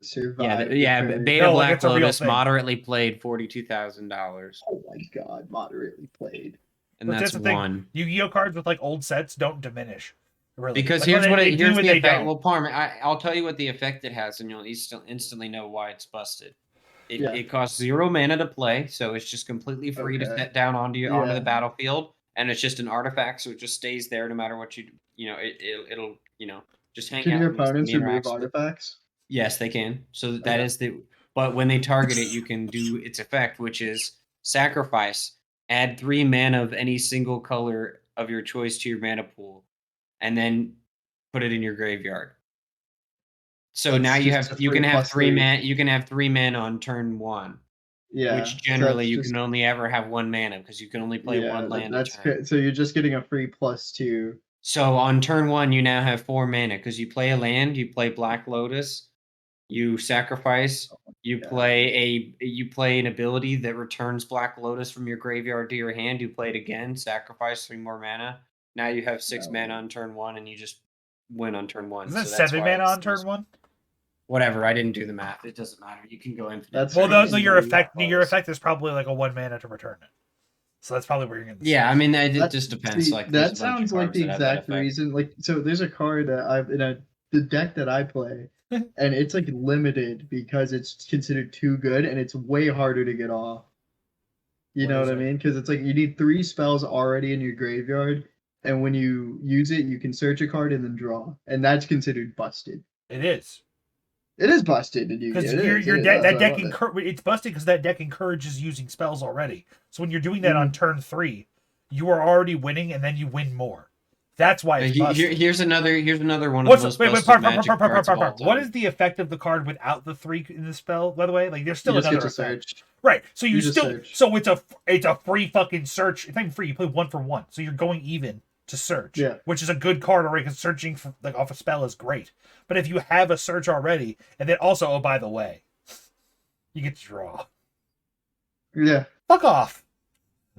Survived. Beta No, like, Black it's a real Lotus thing. moderately played $42,000, Oh my God, moderately played. and But that's the thing. one. Yu-Gi-Oh cards with like old sets don't diminish. Really. Because Like, here's when what they it, do here's and the they effect. don't. Well, Parm, I'll tell you what the effect it has, and you'll instantly know why it's busted. It costs 0 mana to play, so it's just completely free to set down onto the battlefield, and it's just an artifact, so it just stays there no matter what it'll just hang out. Can your when somebody opponents remove interacts with it. artifacts? Yes, they can. So that is but when they target it, you can do its effect, which is sacrifice, add 3 mana of any single color of your choice to your mana pool, and then put it in your graveyard. So That's now you just a can have 3+3. 3 mana. You can have 3 mana on turn 1. Yeah. Which generally so you that's can only ever have 1 mana because you can only play one land a turn. So you're just getting a free +2. So on turn 1, you now have 4 mana because you play a land, you play Black Lotus, you sacrifice, you play an ability that returns Black Lotus from your graveyard to your hand. You play it again, sacrifice 3 more mana. Now you have 6 mana on turn 1, and you just win on turn 1. Isn't it So that's 7 why mana it's on turn 1? Whatever, I didn't do the math. It doesn't matter. You can go infinite. That's Well, crazy. no, your effect is probably like a 1 mana to return it. So that's probably where you're gonna. Yeah, I mean, it just depends. See, like that sounds like the exact reason. Like, so there's a card that I've the deck that I play, and it's like limited because it's considered too good, and it's way harder to get off. You know what I mean? Because it's like you need 3 spells already in your graveyard, and when you use it, you can search a card and then draw, and that's considered busted. It is. It is busted, because that deck it's busted because that deck encourages using spells already. So when you're doing that on turn 3, you are already winning, and then you win more. That's why it's busted. Here's another one of the most busted Magic cards of all time. What is the effect of the card without the 3 in the spell? By the way, like there's still you just another get to effect. search. Right. So you still search. so it's a free fucking search. It's not even free. You play 1 for 1, so you're going even to search. Yeah. Which is a good card already because searching for like off a spell is great. But if you have a search already, and then also, oh by the way, you get to draw. Yeah. Fuck off.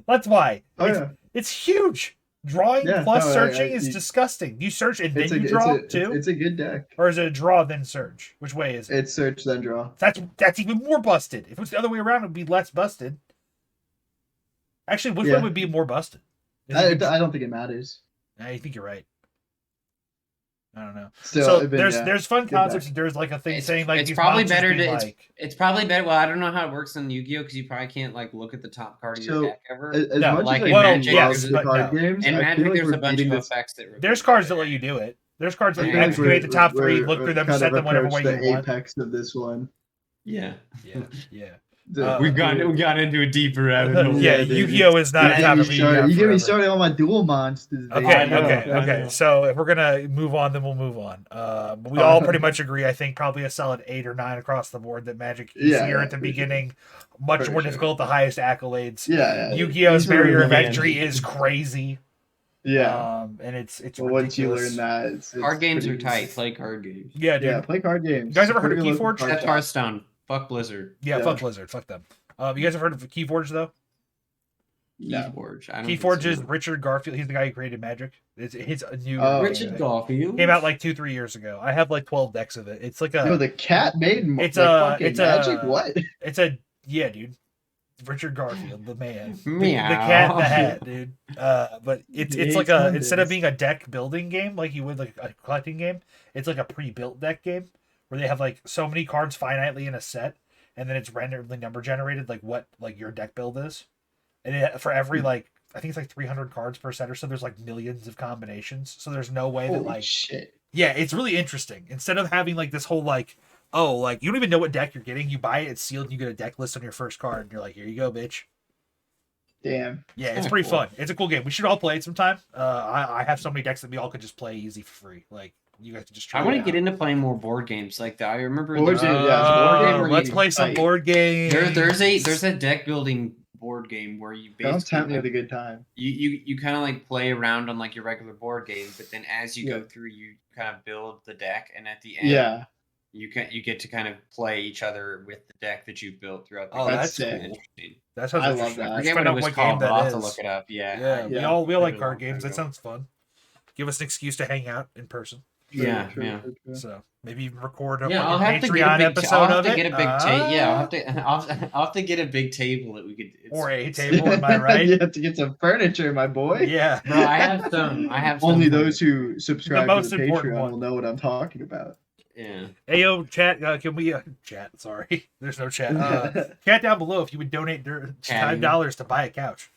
That's why. Oh, it's huge. Drawing plus searching is disgusting. You search and then you draw too. It's a good deck. Or is it a draw then search? Which way is it? It's search then draw. That's even more busted. If it was the other way around, it would be less busted. Actually, which way would be more busted? I don't think it matters. I think you're right. I don't know. Still, so there's fun concepts. There's like a thing saying like it's probably better to it's probably better. Well, I don't know how it works in Yu-Gi-Oh because you probably can't like look at the top card of your deck ever. As much like as in Magic, games, in Magic, like there's a bunch of effects that. There's cards that let you do it. There's cards that activate the top 3, look through them, set them whatever way you want. Apex of this one. Yeah. We got into a deeper rabbit hole. Yeah, Yu-Gi-Oh is not a topic. You get me started on my dual monsters. Okay. So if we're gonna move on, then we'll move on. We all pretty much agree. I think probably a solid 8 or 9 across the board. That Magic easier at the beginning, much more difficult, the highest accolades. Yu-Gi-Oh's barrier of entry is crazy. Yeah, and it's once you learn that, it's card games are tight. Play card games. Yeah, dude. Yeah, play card games. You guys ever heard of Keyforge? That's Hearthstone. Fuck Blizzard. Yeah, fuck Blizzard. Fuck them. You guys have heard of Keyforge though? Keyforge. Keyforge is Richard Garfield. He's the guy who created Magic. It's a new Richard Garfield came out like 2-3 years ago. I have like 12 decks of it. It's like a the cat made Magic. What? It's a dude. Richard Garfield, the man, the Meow. cat in the hat, dude. But it's like instead of being a deck building game like you would like a collecting game, it's like a pre-built deck game where they have like so many cards finitely in a set, and then it's randomly number generated like what like your deck build is, and for every like I think it's like 300 cards per set or so. There's like millions of combinations, so there's no way that like shit. Yeah, it's really interesting. Instead of having like this whole like. Oh, like you don't even know what deck you're getting. You buy it, it's sealed, and you get a deck list on your first card, and you're like, "Here you go, bitch." Damn. Yeah, it's Kinda pretty cool. fun. It's a cool game. We should all play it sometime. I have so many decks that we all could just play easy for free. Like you guys could just try. I want to it get out. into playing more board games. Like I remember Board there's game, yeah, board game where Let's you- play some Right. board games. there's a deck building board game where you Don't basically tempt me with a good time. you kind of like play around on like your regular board game, but then as you Yeah. go through, you kind of build the deck, and at the end, Yeah. you get to kind of play each other with the deck that you've built throughout the Oh, game. that's It's kinda sick. interesting. That sounds I love interesting. that. I I Let's forget find what it out was what called, game but I'll that have to is. look it up. Yeah, Yeah, we Yeah. all played like it a card long games. time That ago. sounds fun. Give us an excuse to hang out in person. Yeah, True, yeah. true, true. So maybe even record a Yeah, I'll fucking have to get Patreon a big. episode I'll have of to it. get a big table. Yeah, I'll have to get a big table that we could. Or a table. Am I right? You have to get some furniture, my boy. Yeah. Bro, I have some. Only from those it. who subscribe to most the important Patreon one. will know what I'm talking about. Yeah. Hey yo, chat. Can we chat? Sorry, there's no chat. Chat down below if you would donate Chatting. $5 to buy a couch.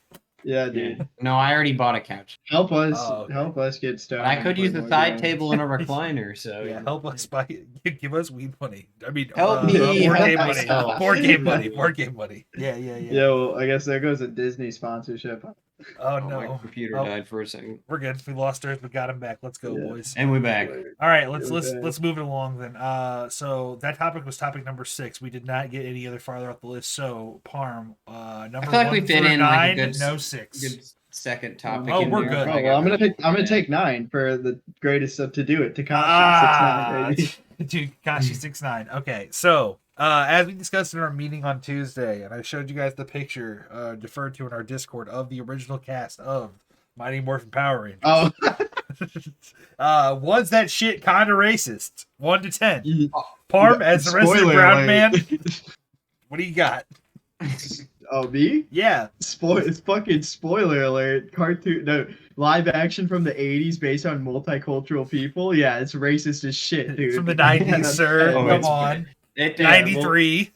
Yeah, Yeah. dude. No, I already bought a couch. Help us. Oh, okay. Help us get started. I could use a side table and a recliner. So Yeah, help us buy. Give us weed money. I mean, Help me board help game money. myself. Board game money. Board game money. Yeah. Yeah, well, I guess there goes a Disney sponsorship. Oh My no, computer Oh. died for a second, we're good. We lost ours, but got him back. Let's go, Yeah. boys. and we're back. All right, let's Okay. move it along then. So that topic was topic number 6. We did not get any other farther up the list. So Parm, number I feel like 1 we fit through in like 9, a good, no 6. good second topic. Oh, in we're there. good. Oh, well, I'm gonna take 9 for the greatest stuff to do it. Takashi 6'9", baby. Dude, Kashi 6'9". Okay, so as we discussed in our meeting on Tuesday, and I showed you guys the picture deferred to in our Discord of the original cast of Mighty Morphin Power Rangers. Oh, Was that shit kind of racist? 1 to 10. you- Parm, as the resident Spoiler brown alert. man, what do you got? Oh, me? Yeah. It's fucking spoiler alert. Cartoon, no, live action from the 80s based on multicultural people. Yeah, it's racist as shit, dude. From the 90s, sir. Oh, Come it's on. It, 93.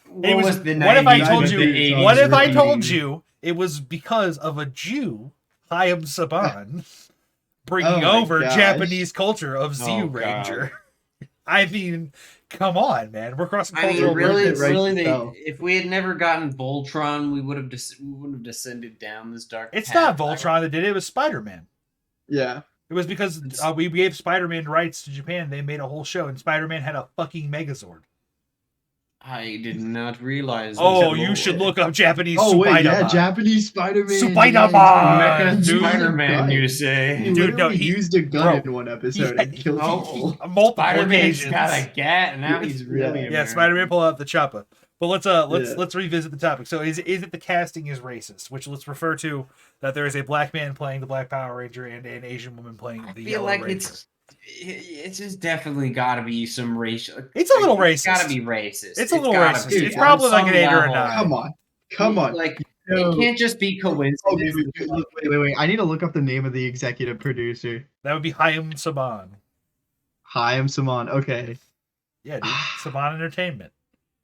What It was, was the what if I 90s told with you? the 80s What if I repeating? told you it was because of a Jew, Chaim Saban, bringing Oh my over gosh. Japanese culture of Z Oh, Ranger? I mean, come on, man. We're crossing I mean, cultural really, bridges. right really, yourself. if we had never gotten Voltron, we wouldn't have descended down this dark. It's path. not Voltron that did it. It was Spider-Man. Yeah. It was because we gave Spider-Man rights to Japan. They made a whole show, and Spider-Man had a fucking Megazord. I did not realize. Oh, this. you should look up Japanese Oh wait, yeah, Spider-Man. Japanese Spider-Man. Spider-Man! Mecha dude. Spider-Man, you He say? Dude, no, literally he- used a gun bro, in one episode and killed people. Multiple Spider-Man's occasions. got a gat, and now he's really Yeah, Yeah, Spider-Man pull out the chopper. But let's Yeah. let's revisit the topic. So is it the casting is racist? Which let's refer to that there is a black man playing the Black Power Ranger and an Asian woman playing I the feel Yellow like Ranger. it's just definitely got to be some racial. It's a little It's racist. got to be racist. It's a little gotta racist. be. It's On probably like some an 8 or a level. 9. Come on. Like No. it can't just be Oh, coincidence. wait. I need to look up the name of the executive producer. That would be Chaim Saban. Chaim Saman. Okay. Yeah, dude. Saban Entertainment.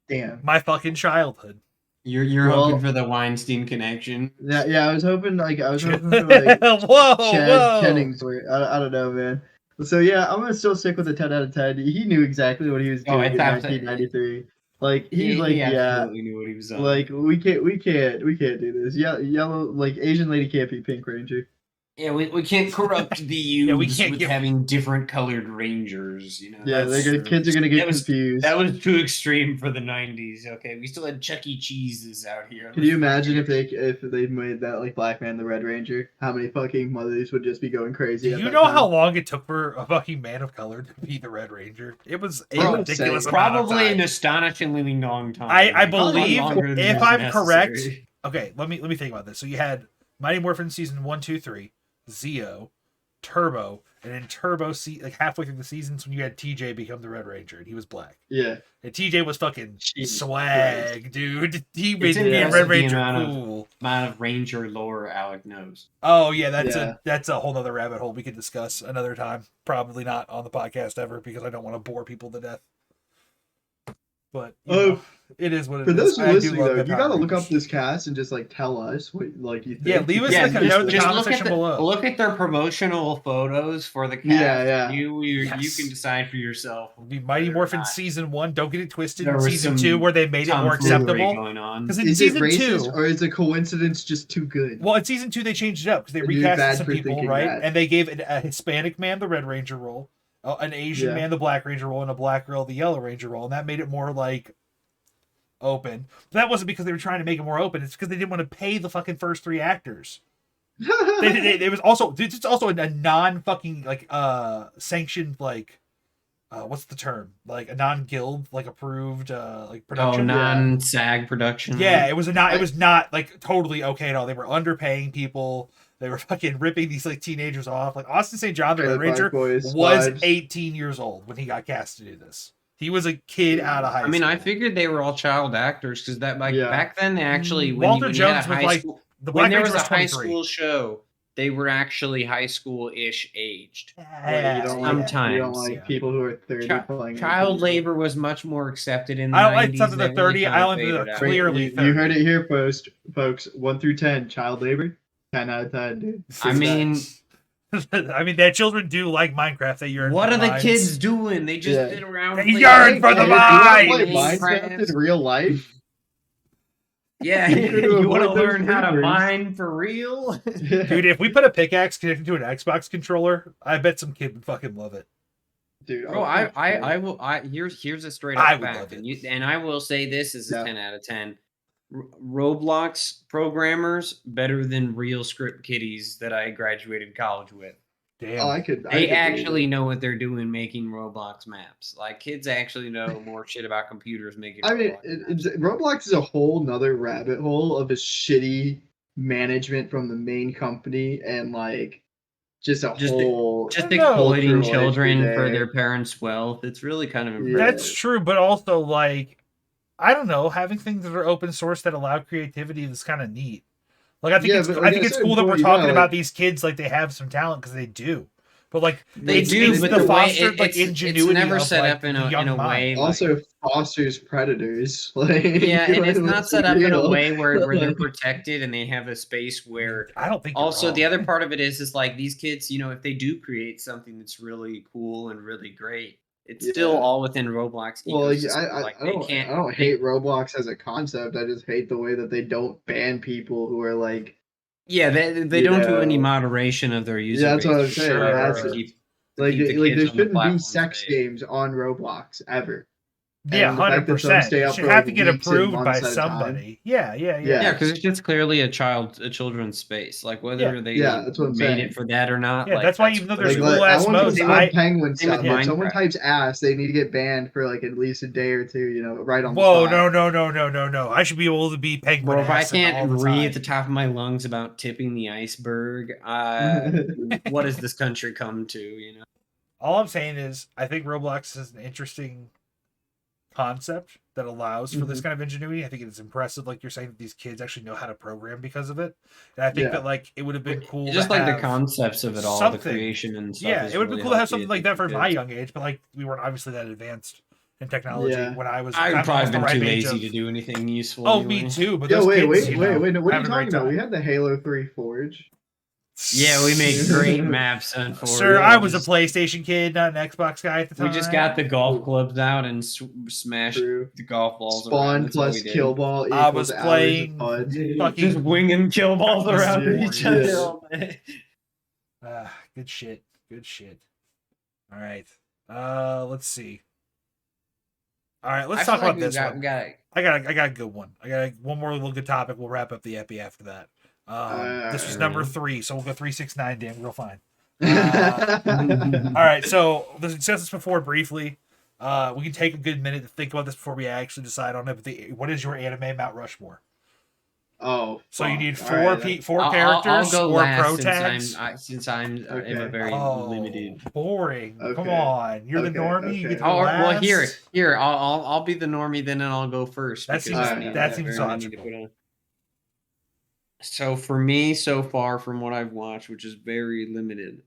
Damn. My fucking childhood. You're Well- hoping for the Weinstein connection. Yeah. I was hoping for like Whoa, Chad whoa. Kenningsworth. I don't know, man. So yeah, I'm gonna still stick with the 10 out of 10. He knew exactly what he was Oh, doing in it's absolutely- 1993. Like he's He like, yeah, absolutely knew what he was on. like we can't do this. Yeah, yellow, like Asian lady can't be Pink Ranger. yeah, we can't corrupt the youth Yeah, we can't with give- having different colored rangers. You know. Yeah, That's they're true. gonna, kids are gonna get That was- confused. That was too extreme for the '90s. Okay, we still had Chuck E. Cheese's out here. Can you imagine if they made that like Black Man the Red Ranger? How many fucking mothers would just be going crazy? Do at you that know time? how long it took for a fucking man of color to be the Red Ranger? It was a Bro, ridiculous say- amount of Probably time. an astonishingly long time. I Like, a lot believe, longer than if was I'm correct, necessary. Okay, let me think about this. So you had Mighty Morphin season 1, 2, 3, Zeo, Turbo, and then Turbo like halfway through the seasons when you had TJ become the Red Ranger and he was black. Yeah, And TJ was fucking Jesus swag, dude. He made It's being impressive Red the Ranger amount of- cool. amount of Ranger lore Alec knows. Oh yeah, Yeah. that's a whole other rabbit hole we could discuss another time. Probably not on the podcast ever because I don't want to bore people to death. But Oh, it is what it For is. those who I are do listening, love though, that you Power gotta look up Rangers. this cast and just like tell us what like you think. Yeah, leave us Yeah, like a note in the just comment look at section below. look at their promotional photos for the cast. Yeah. You Yes. can decide for yourself. The Mighty whether or Morphin not season 1. Don't get it twisted. there In was season some 2, where they made it more tomfoolery acceptable. going on. Because in Is it season racist 2, or is a coincidence just too good? well, in season 2 they changed it up because they And you're recasted bad some for people, thinking right? that. And they gave a Hispanic man the Red Ranger role, an Asian Yeah. man the Black Ranger role, and a Black girl the Yellow Ranger role, and that made it more like open. But that wasn't because they were trying to make it more open. It's because they didn't want to pay the fucking first 3 actors. It was also it's also a non fucking like sanctioned like what's the term, like a non guild like approved like production. Non-SAG production. Yeah, it was not like totally okay at all. They were underpaying people. They were fucking ripping these like teenagers off. Like Austin St. John, the Red Trailer Ranger, Park Boys was vibes. 18 years old when he got cast to do this. He was a kid out of high I school. mean, I figured they were all child actors because that like Yeah. back then they actually Walter when you had Jones a was high like school the when Black there Ranger was was a high 23. school show, they were actually high school-ish aged. Wait, you don't like Sometimes, you don't like yeah. people who are 30 playing Child 18-year-olds? labor was much more accepted in the I don't like 90s. something They to really 30. kinda I only faded do out. clearly You 30. heard it here first, folks. 1 through 10, child labor, 10 out of 10, dude. I mean, I mean, their children do like Minecraft. They yearn what for are the mines. kids doing? They just Yeah. sit around. They playing yearn for the Hey, do you wanna play mines! Minecraft in real life? Yeah, You're gonna you want to avoid those learn how to creepers. mine for real? Dude, if we put a pickaxe connected to an Xbox controller, I bet some kid would fucking love it. Dude, Bro, I will. Here's a straight I up would fact, love and it. I will say this is a Yeah. 10 out of 10. Roblox programmers better than real script kiddies that I graduated college with. Damn. I could They believe actually it. know what they're doing making Roblox maps. Like kids actually know more shit about computers making. I mean, Roblox maps. Roblox is a whole nother rabbit hole of a shitty management from the main company and like just a Just whole just I don't know. exploiting cultural children issue for there. their parents' wealth. It's really kind of Yeah. impressive. That's true, but also like I don't know, having things that are open source that allow creativity is kind of neat. Like I think Yeah, it's but, I like, think at a it's certain cool that we're point, you talking gotta, about like- these kids like they have some talent because they do. But like They it's do, the but the way fostered like ingenuity. it's never of, set like, up in the a young way. mind. Also fosters predators. Like, Yeah, and it's not let's set be up in a real. way where they're Like, protected and they have a space where. I don't think. You're Also, the wrong. other part of it is like these kids, if they do create something that's really cool and really great, it's still Yeah. all within Roblox Well, like, ecosystem. Like I they don't can't. I don't hate Roblox as a concept. I just hate the way that they don't ban people who are like. Yeah, they You don't do any know. moderation of their user Yeah, that's base. what I'm for saying. Sure. It sure, has to to, keep like the there kids on the shouldn't be platform sex safe. games on Roblox ever. Yeah, And the fact that some 100%. stay You up should for, have like, to get weeks and approved by months at a time. somebody. Yeah. Yeah, because it's just clearly a children's space. Like whether they that's what I'm made saying. it for that or not. Yeah, like, that's why even though there's Like, cool I ass want modes, some I penguin same with stuff. If someone Minecraft. types ass, they need to get banned for like at least a day or two. Right on whoa, the spot. no. I should be able to be penguin. Bro, if I ass all can't the breathe time. at the top of my lungs about tipping the iceberg, what has this country come to? All I'm saying is, I think Roblox is an interesting concept that allows for this kind of ingenuity. I think it's impressive, like you're saying, that these kids actually know how to program because of it. And I think Yeah. that like it would have been cool. Just to like the have concepts of it all, something. the creation and stuff. Yeah, is it would be really cool to have healthy, something I like think, that for for my kids. young age, but like we weren't obviously that advanced in technology Yeah. when I was. I've I'm probably almost the been ripe too age lazy of- to do anything useful. Oh, anyway. me too. But Yo, those wait, kids, wait. you What are know, you having a talking great about? time. We had the Halo 3 Forge. Yeah, we make great maps. Unfortunately, Sir, I was a PlayStation kid, not an Xbox guy at the time. We just got the golf clubs out and smashed True. the golf balls around. Spawn That's all plus we did. kill ball I equals was hours playing of HUD. fucking- Just winging kill balls That was around boring. each other Yeah. all day. Good shit. All right. Let's see. All right, let's I talk feel about like this one. I got a good one. I got one more little good topic. We'll wrap up the epi after that. This was number 3, so we'll go 369. Damn, real fine. All right, so let's discuss this before briefly. We can take a good minute to think about this before we actually decide on it. But what is your anime Mount Rushmore? Oh, So you fuck. need All four right, four I'll characters go or last pro tags. since I'm Okay. a very Oh, limited. boring. Come Okay. on, you're the Okay, normie. You okay. get to go Well, last. here, I'll be the normie then, and I'll go first. That because seems- I need that seems very many to logical. put on. So for me, so far from what I've watched, which is very limited,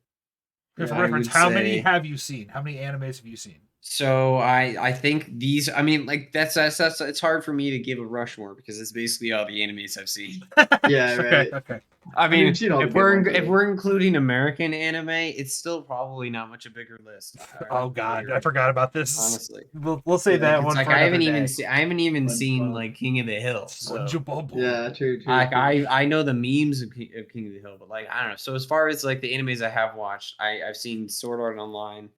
For Yeah, I reference, would how many say- have you seen? How many animes have you seen? So I think these. I mean, like that's it's hard for me to give a Rushmore because it's basically all the animes I've seen. Yeah, Okay, right. okay. I mean, mean, you've seen all the if good we're ones, if right? we're including American anime, it's still probably not much a bigger list. Oh God, I forgot about this. Honestly, We'll save Yeah, that it's one like for another day. I haven't even seen SpongeBob. like King of the Hill. So SpongeBob. Yeah, true. like I know the memes of King of the Hill, but like I don't know. So as far as like the animes I have watched, I've seen Sword Art Online,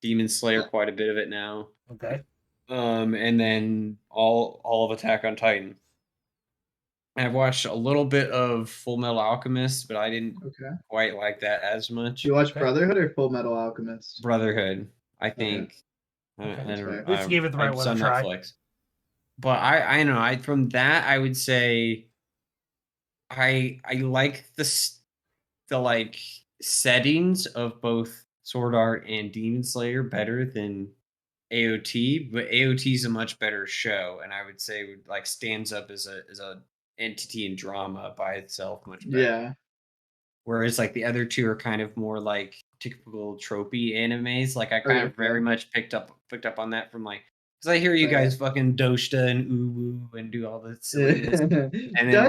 Demon Slayer, quite a bit of it now. Okay. And then all of Attack on Titan. I've watched a little bit of Full Metal Alchemist, but I didn't Okay. quite like that as much. You watch Okay. Brotherhood or Full Metal Alchemist? Brotherhood, I Okay. think. Okay, I that's don't. fair. At least you gave it the right It's one to on try. Netflix. But I know from that I would say I like the like settings of both Sword Art and Demon Slayer better than AOT, but AOT is a much better show, and I would say would like stands up as a entity in drama by itself much better. Yeah. Whereas like the other two are kind of more like typical tropey animes. Like I kind of very much picked up on that from like because I hear you Fair. guys fucking Doshta and Uwu and do all the silliness. And then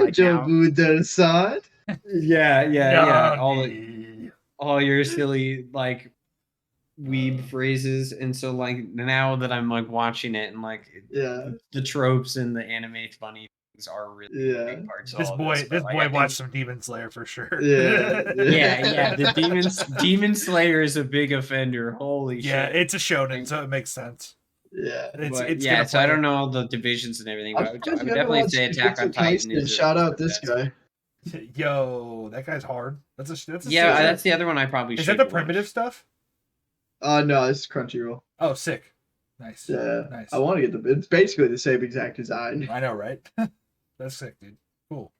like Daijoubu desu. yeah, Nani? all your silly like weeb phrases, and so like now that I'm like watching it and like Yeah. the tropes and the anime funny things are really big parts of This all boy, this. But, like, I think- watched some Demon Slayer for sure. yeah. The Demon Slayer is a big offender. Holy Yeah, shit! it's a shonen, so it makes sense. Yeah. It's yeah, gonna so I play. don't know all the divisions and everything, I'm but I would surprised you haven't definitely watched say Attack on Jujutsu Titan Kaisen. is Shout is out the this best. guy. Yo, that guy's hard. That's a Yeah, sick- that's the other one I probably Is should that the watch. primitive stuff? No, it's Crunchyroll. Oh, sick. Nice. Yeah. Nice. I want to get it's basically the same exact design. I know, right? That's sick, dude. Cool.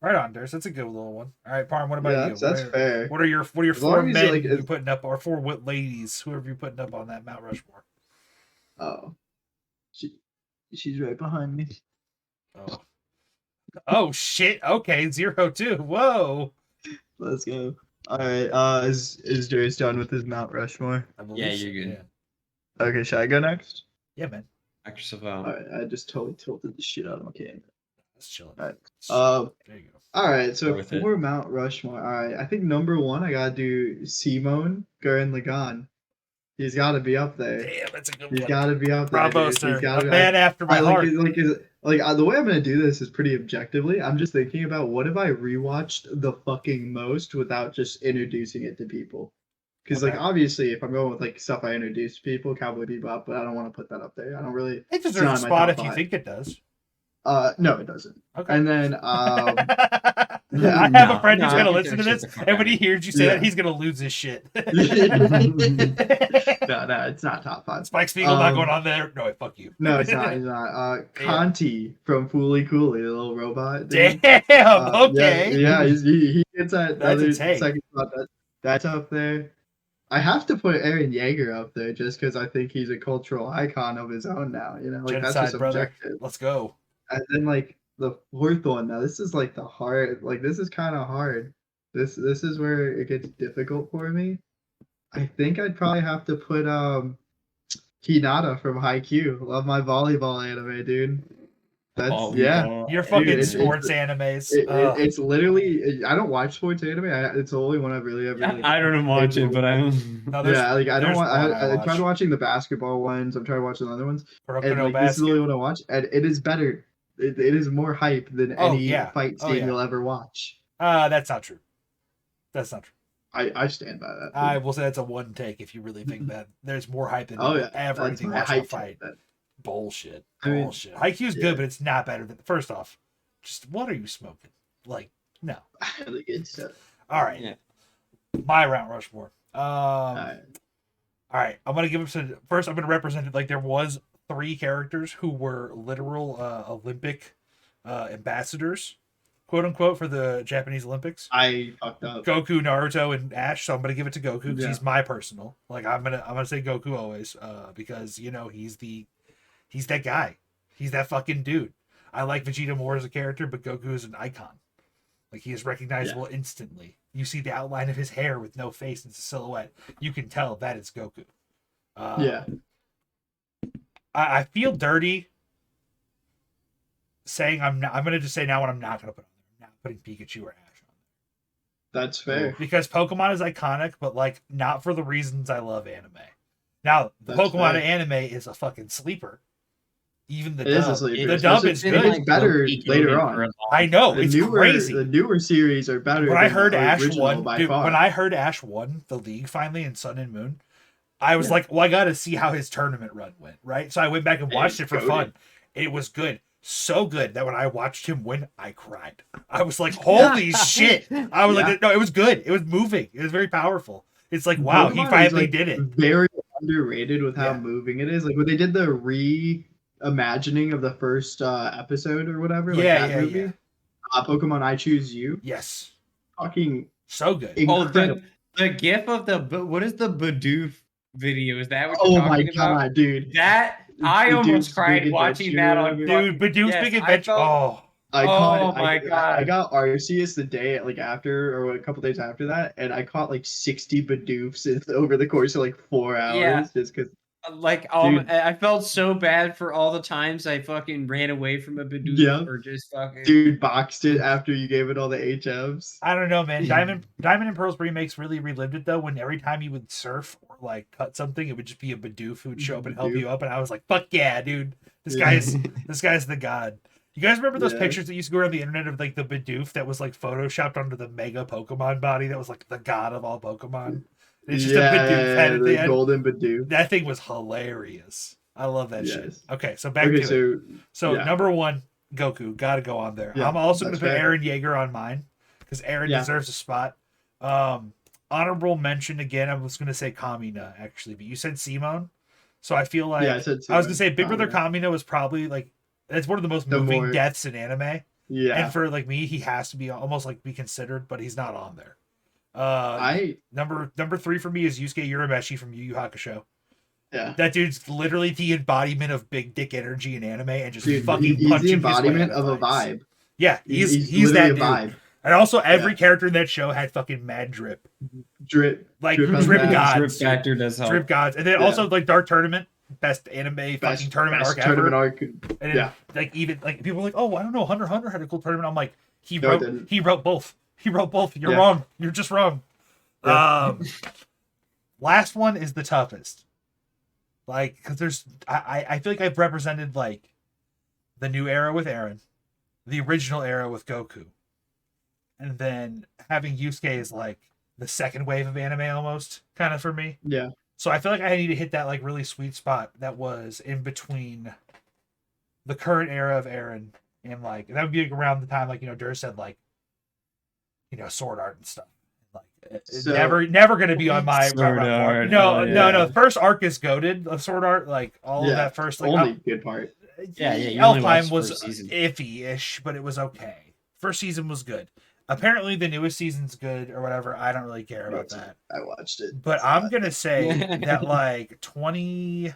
Right on, Durs. That's a good little one. All right, Parm. What about Yeah, you? that's fair. What are your As four long as men like, you putting up, or four ladies? Whoever you putting up on that Mount Rushmore? Oh, she's right behind me. Oh. Oh shit. Okay, 0-2. Whoa. Let's go. All right. Is Darius done with his Mount Rushmore? Yeah, you're good. Yeah. Okay, should I go next? Yeah, man. Knock yourself All out. right. I just totally tilted the shit out of my camera. Let's chill. All right. There you go. All right. So Worth it. for Mount Rushmore, all right. I think number one, I gotta do Simone Gurren Lagann. He's got to be up there. Damn, that's a good He's one. got to be up there. Bravo, dude. sir. He's gotta A be- man after my I heart. the way I'm gonna do this is pretty objectively. I'm just thinking about what have I rewatched the fucking most without just introducing it to people. Because Okay. like obviously, if I'm going with like stuff I introduced to people, Cowboy Bebop, but I don't want to put that up there. I don't really. It it's deserves not a in my spot top if you five. think it does. No, it doesn't. Okay. And then I have a friend who's I gonna think listen to there's this, shit to and when he fuck hears you say that, Yeah. he's gonna lose his shit. no, it's not top five. Spike Spiegel not Um, going on there. No, fuck you. No, it's not. It's not. Conti from Fooly Cooley, the little robot. Dude. Damn. Okay. Yeah, he gets that That's a other take. second spot. That's up there. I have to put Aaron Yeager up there just because I think he's a cultural icon of his own now. You know, like that's Genocide, just brother. objective. Let's go. And then like the fourth one. Now this is like the hard. Like this is kind of hard. This is where it gets difficult for me. I think I'd probably have to put Hinata from Haikyuu. Love my volleyball anime, dude. That's yeah. You're fucking it's- sports animes. It's literally. I don't watch sports anime. It's the only one I've really ever. Like, I don't watch it, but I'm. No, there's, yeah, like I don't there's want. one I tried watch. watching the basketball ones. I'm trying watching other ones, Kuroko and no like this is the only Basket. one I watch, and it is better. It is more hype than Oh, any yeah. fight Oh, scene yeah. you'll ever watch. That's not true. That's not true. I stand by that. I will say that's a one take if you really think that there's more hype than oh yeah, ever that's anything my watching a hype fight. train, Bullshit. I mean, Bullshit. Haikyuu's yeah. good, but it's not better than. First off, just what are you smoking? Like, no. the good stuff. All right. Yeah. My Mount Rushmore. All right. All right. I'm gonna give him some. First, I'm gonna represent it like there was 3 characters who were literal Olympic ambassadors, quote unquote, for the Japanese Olympics. I fucked up. Goku, Naruto, and Ash. So I'm gonna give it to Goku because Yeah. he's my personal. Like I'm gonna say Goku always because you know he's that guy. He's that fucking dude. I like Vegeta more as a character, but Goku is an icon. Like he is recognizable instantly. You see the outline of his hair with no face and it's a silhouette. You can tell that it's Goku. Yeah. I feel dirty saying I'm gonna just say now what I'm not gonna put on there. I'm not putting Pikachu or Ash on That's there. fair. Because Pokemon is iconic, but like not for the reasons I love anime. Now, the That's Pokemon fair. anime is a fucking sleeper. Even the It is a dub. sleeper. The dub Especially- is it good. gets better later on. I know, The it's newer, crazy. the newer series are better. When I than heard the Ash original won, by dude, far. when I heard Ash won the league finally in Sun and Moon, I was Yeah. like, well, I got to see how his tournament run went, right? So I went back and watched it for goated. fun. It was good. So good that when I watched him win, I cried. I was like, holy shit. I was Yeah. like, no, it was good. It was moving. It was very powerful. It's like, wow, he Pokemon is, finally like, did it. Very underrated with how Yeah. moving it is. Like when they did the reimagining of the first episode or whatever, like Yeah, that yeah, movie. yeah. Pokemon I Choose You. Yes. Fucking So good. incredible. The gif of what is the Bidoof video? Is that what Oh you're my talking about? god, dude. That I Bidoof's almost cried Big watching Adventure that or on whatever. Dude, Badoof's Yes, Big I Adventure. felt- I Oh caught, my I God. got Arceus the day like after or a couple days after that, and I caught like 60 Bidoofs over the course of like 4 hours Yeah. just because. Like Dude. I felt so bad for all the times I fucking ran away from a Bidoof Yeah. or just fucking. Dude boxed it after you gave it all the HMs. I don't know, man. Diamond and Pearl's remakes really relived it though. When every time you would surf or like cut something, it would just be a Bidoof who would show up and help Bidoof. you up, and I was like, "Fuck yeah, dude! This Yeah. guy's the god." You guys remember those Yeah. pictures that used to go around the internet of like the Bidoof that was like photoshopped onto the Mega Pokemon body that was like the god of all Pokemon? It's just a Bidoof head at the the end. golden Bidoof. That thing was hilarious. I love that shit. Yes. Okay, so back to it. So yeah. number one, Goku, gotta go on there. Yeah, I'm also gonna that's put fair. Aaron Yeager on mine because Aaron Yeah. deserves a spot. Honorable mention again. I was gonna say Kamina actually, but you said Simone, so I feel like Yeah, I said I was gonna say Big Brother Kamina. Kamina was probably like it's one of the most The moving more- deaths in anime, Yeah. and for like me, he has to be almost like be considered, but he's not on there. I Number 3 for me is Yusuke Urameshi from Yu Yu Hakusho. yeah. That dude's literally the embodiment of big dick energy in anime and just Dude, fucking he's punching the his way embodiment out of a fights. vibe. Yeah, he's literally that a dude. vibe. And also, every character in that show had fucking mad drip, Drip. like Drip drip, on that. Drip gods, factor does help. drip gods, and then Yeah. also like Dark Tournament, best anime fucking tournament best arc tournament ever. arc. And then, Yeah. like even like people were like, oh, I don't know, Hunter x Hunter had a cool tournament. I'm like, he No, it wrote didn't. both. He wrote both. You're Yeah. wrong. You're just wrong. Yeah. Last one is the toughest. Like, because there's, I feel like I've represented like the new era with Aaron, the original era with Goku, and then having Yusuke is like the second wave of anime almost kind of for me. Yeah. So I feel like I need to hit that like really sweet spot that was in between the current era of Aaron and like that would be around the time like Dur said like sword art and stuff. Like So- never gonna be on my Sword my- art, No, oh, no, yeah. no. First arc is goaded of sword art, like all of Yeah, that first like Only good part. Yeah, you only watched Alpine the was first season. iffy-ish, but it was okay. First season was good. Apparently the newest season's good or whatever. I don't really care about that. I watched it. But It's I'm not- gonna say that like 20, I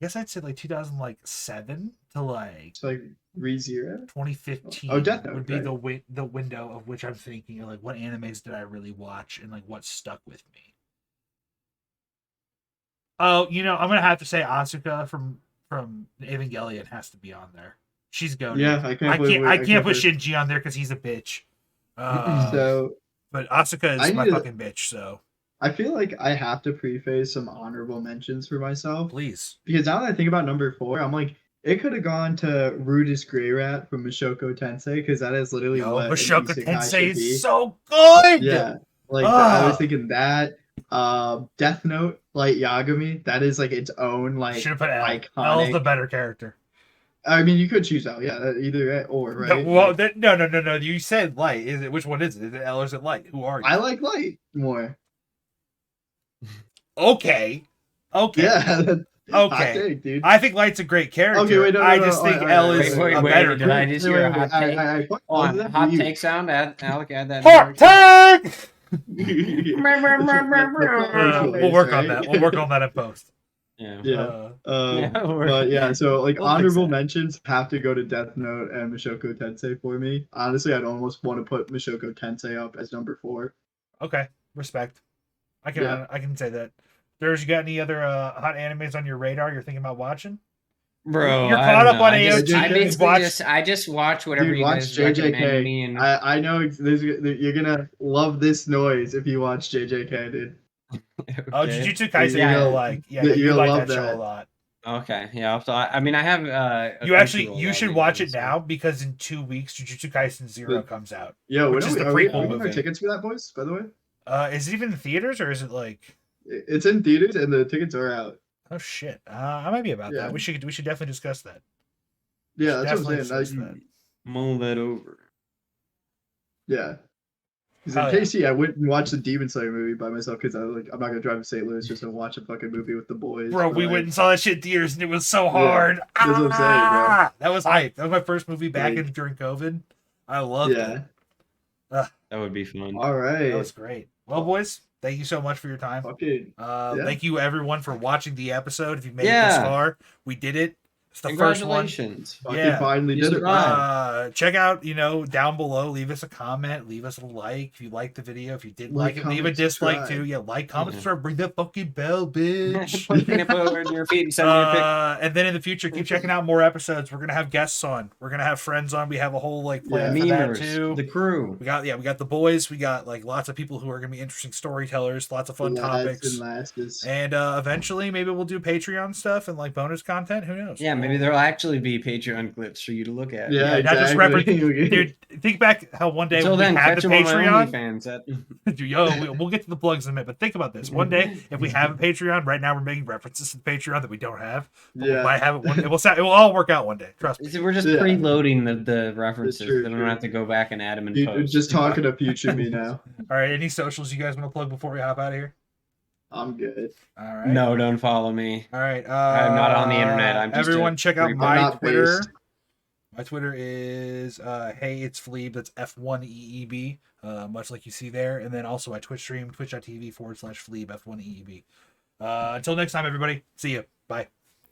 guess I'd say like 2007 to like It's like ReZero. 2015 Oh, Death Note, would be right. the window of which I'm thinking of like what animes did I really watch and like what stuck with me. Oh, I'm gonna have to say Asuka from Evangelion has to be on there. She's goated. Yeah, I can't. I can't put Shinji on there because he's a bitch. So But Asuka I is my need to- fucking bitch. So I feel like I have to preface some honorable mentions for myself please, because now that I think about number 4, I'm like, it could have gone to Rudis Grey Rat from Mashoko Tensei because that is literally what an Mashoko isekai Tensei should be. is so good. Yeah, like Ah. I was thinking that. Death Note, Light Yagami, that is like its own like Should have put L. L is iconic. the better character. I mean, you could choose L, yeah, either or, right? No, well, Like, no. You said Light. Is it? Which one is it? Is it L or is it Light? Who are you? I like Light more. Okay. Yeah. Hot Okay. take, dude. I think Light's a great character. Okay, wait, no, I no, just no, think wait, L wait, is wait, a wait, better. did I just hear a hot take? fuck On that hot for you. take sound, Alec, add that. Hot take. We'll We'll work on that. We'll work on that in post. Yeah. Yeah. Yeah, But yeah, so like We'll fix honorable that. mentions have to go to Death Note and Mashoko Tensei for me. Honestly, I'd almost want to put Mashoko Tensei up as number 4. Okay, respect. I can Yeah. I can say that. Durs, you got any other hot animes on your radar you're thinking about watching? Bro, You're I caught don't up know. on I AOT. just, I You've basically watched- I just watch whatever Dude, you watch guys recommend JJK. me, and I know you're gonna love this noise if you watch JJK, dude. Oh, okay. Jujutsu Kaisen, You're you gonna- like. Yeah, you're you gonna like love that show a that. lot. Okay, yeah. So I mean, I have. You should watch it now because in 2 weeks, Jujutsu Kaisen Zero comes out. Yo, Which is the are we prequel getting our movie. tickets for that, boys? By the way, Is it even in theaters or is it like? it's in theaters and the tickets are out. Oh shit! I might be about Yeah. that. We should definitely discuss that. Yeah, that's what I'm Definitely saying. discuss that. mull that over. Yeah. Because Hell in yeah. KC, I went and watched the Demon Slayer movie by myself because I'm not gonna drive to St. Louis just to watch a fucking movie with the boys. Bro, but, we like, went and saw that shit in theaters and it was so hard. that's what I'm saying, bro. That was hype. That was my first movie back Like- during COVID. I loved Yeah. it. That would be fun. All right. That was great. Well, boys, thank you so much for your time. Fucking yeah. Thank you everyone for watching the episode. If you made it Yeah. this far, we did it. It's the first one. Congratulations. fucking yeah. finally You did it. survived. Check out, down below. Leave us a comment. Leave us a like if you liked the video. If you didn't Like, like it, leave a comment, dislike subscribe. too. Yeah, like, comment, Yeah. subscribe. Ring that fucking bell, bitch. Put peanut butter in your feet and send me a pic. And then in the future, keep checking out more episodes. We're gonna have guests on. We're gonna have friends on. We have a whole plan for that Memers, too. the crew. We got the boys. We got lots of people who are gonna be interesting storytellers. Lots of fun Lads topics. and lasses. And eventually, maybe we'll do Patreon stuff and bonus content. Who knows? Yeah, maybe there'll actually be Patreon clips for you to look at. Yeah, not just exactly. Dude, think back how one day Until we then, had catch the them on my Patreon. OnlyFans. That- We'll get to the plugs in a minute, but think about this. One day, if we have a Patreon, right now we're making references to the Patreon that we don't have. But we Yeah. might have it one day. It will all work out one day. Trust me. We're just Yeah. preloading the references. true, Then we true. don't have to go back and add them in Dude, post. just talking to future me now. All right. Any socials you guys want to plug before we hop out of here? I'm good. All right. No, don't follow me. All right. I'm not on the internet. I'm just everyone a check out creep. my I'm not Twitter. based. My Twitter is hey it's Fleeb. That's F1EEB. Much like you see there, and then also my Twitch stream, twitch.tv/Fleeb F1EEB. Until next time, everybody. See you. Bye.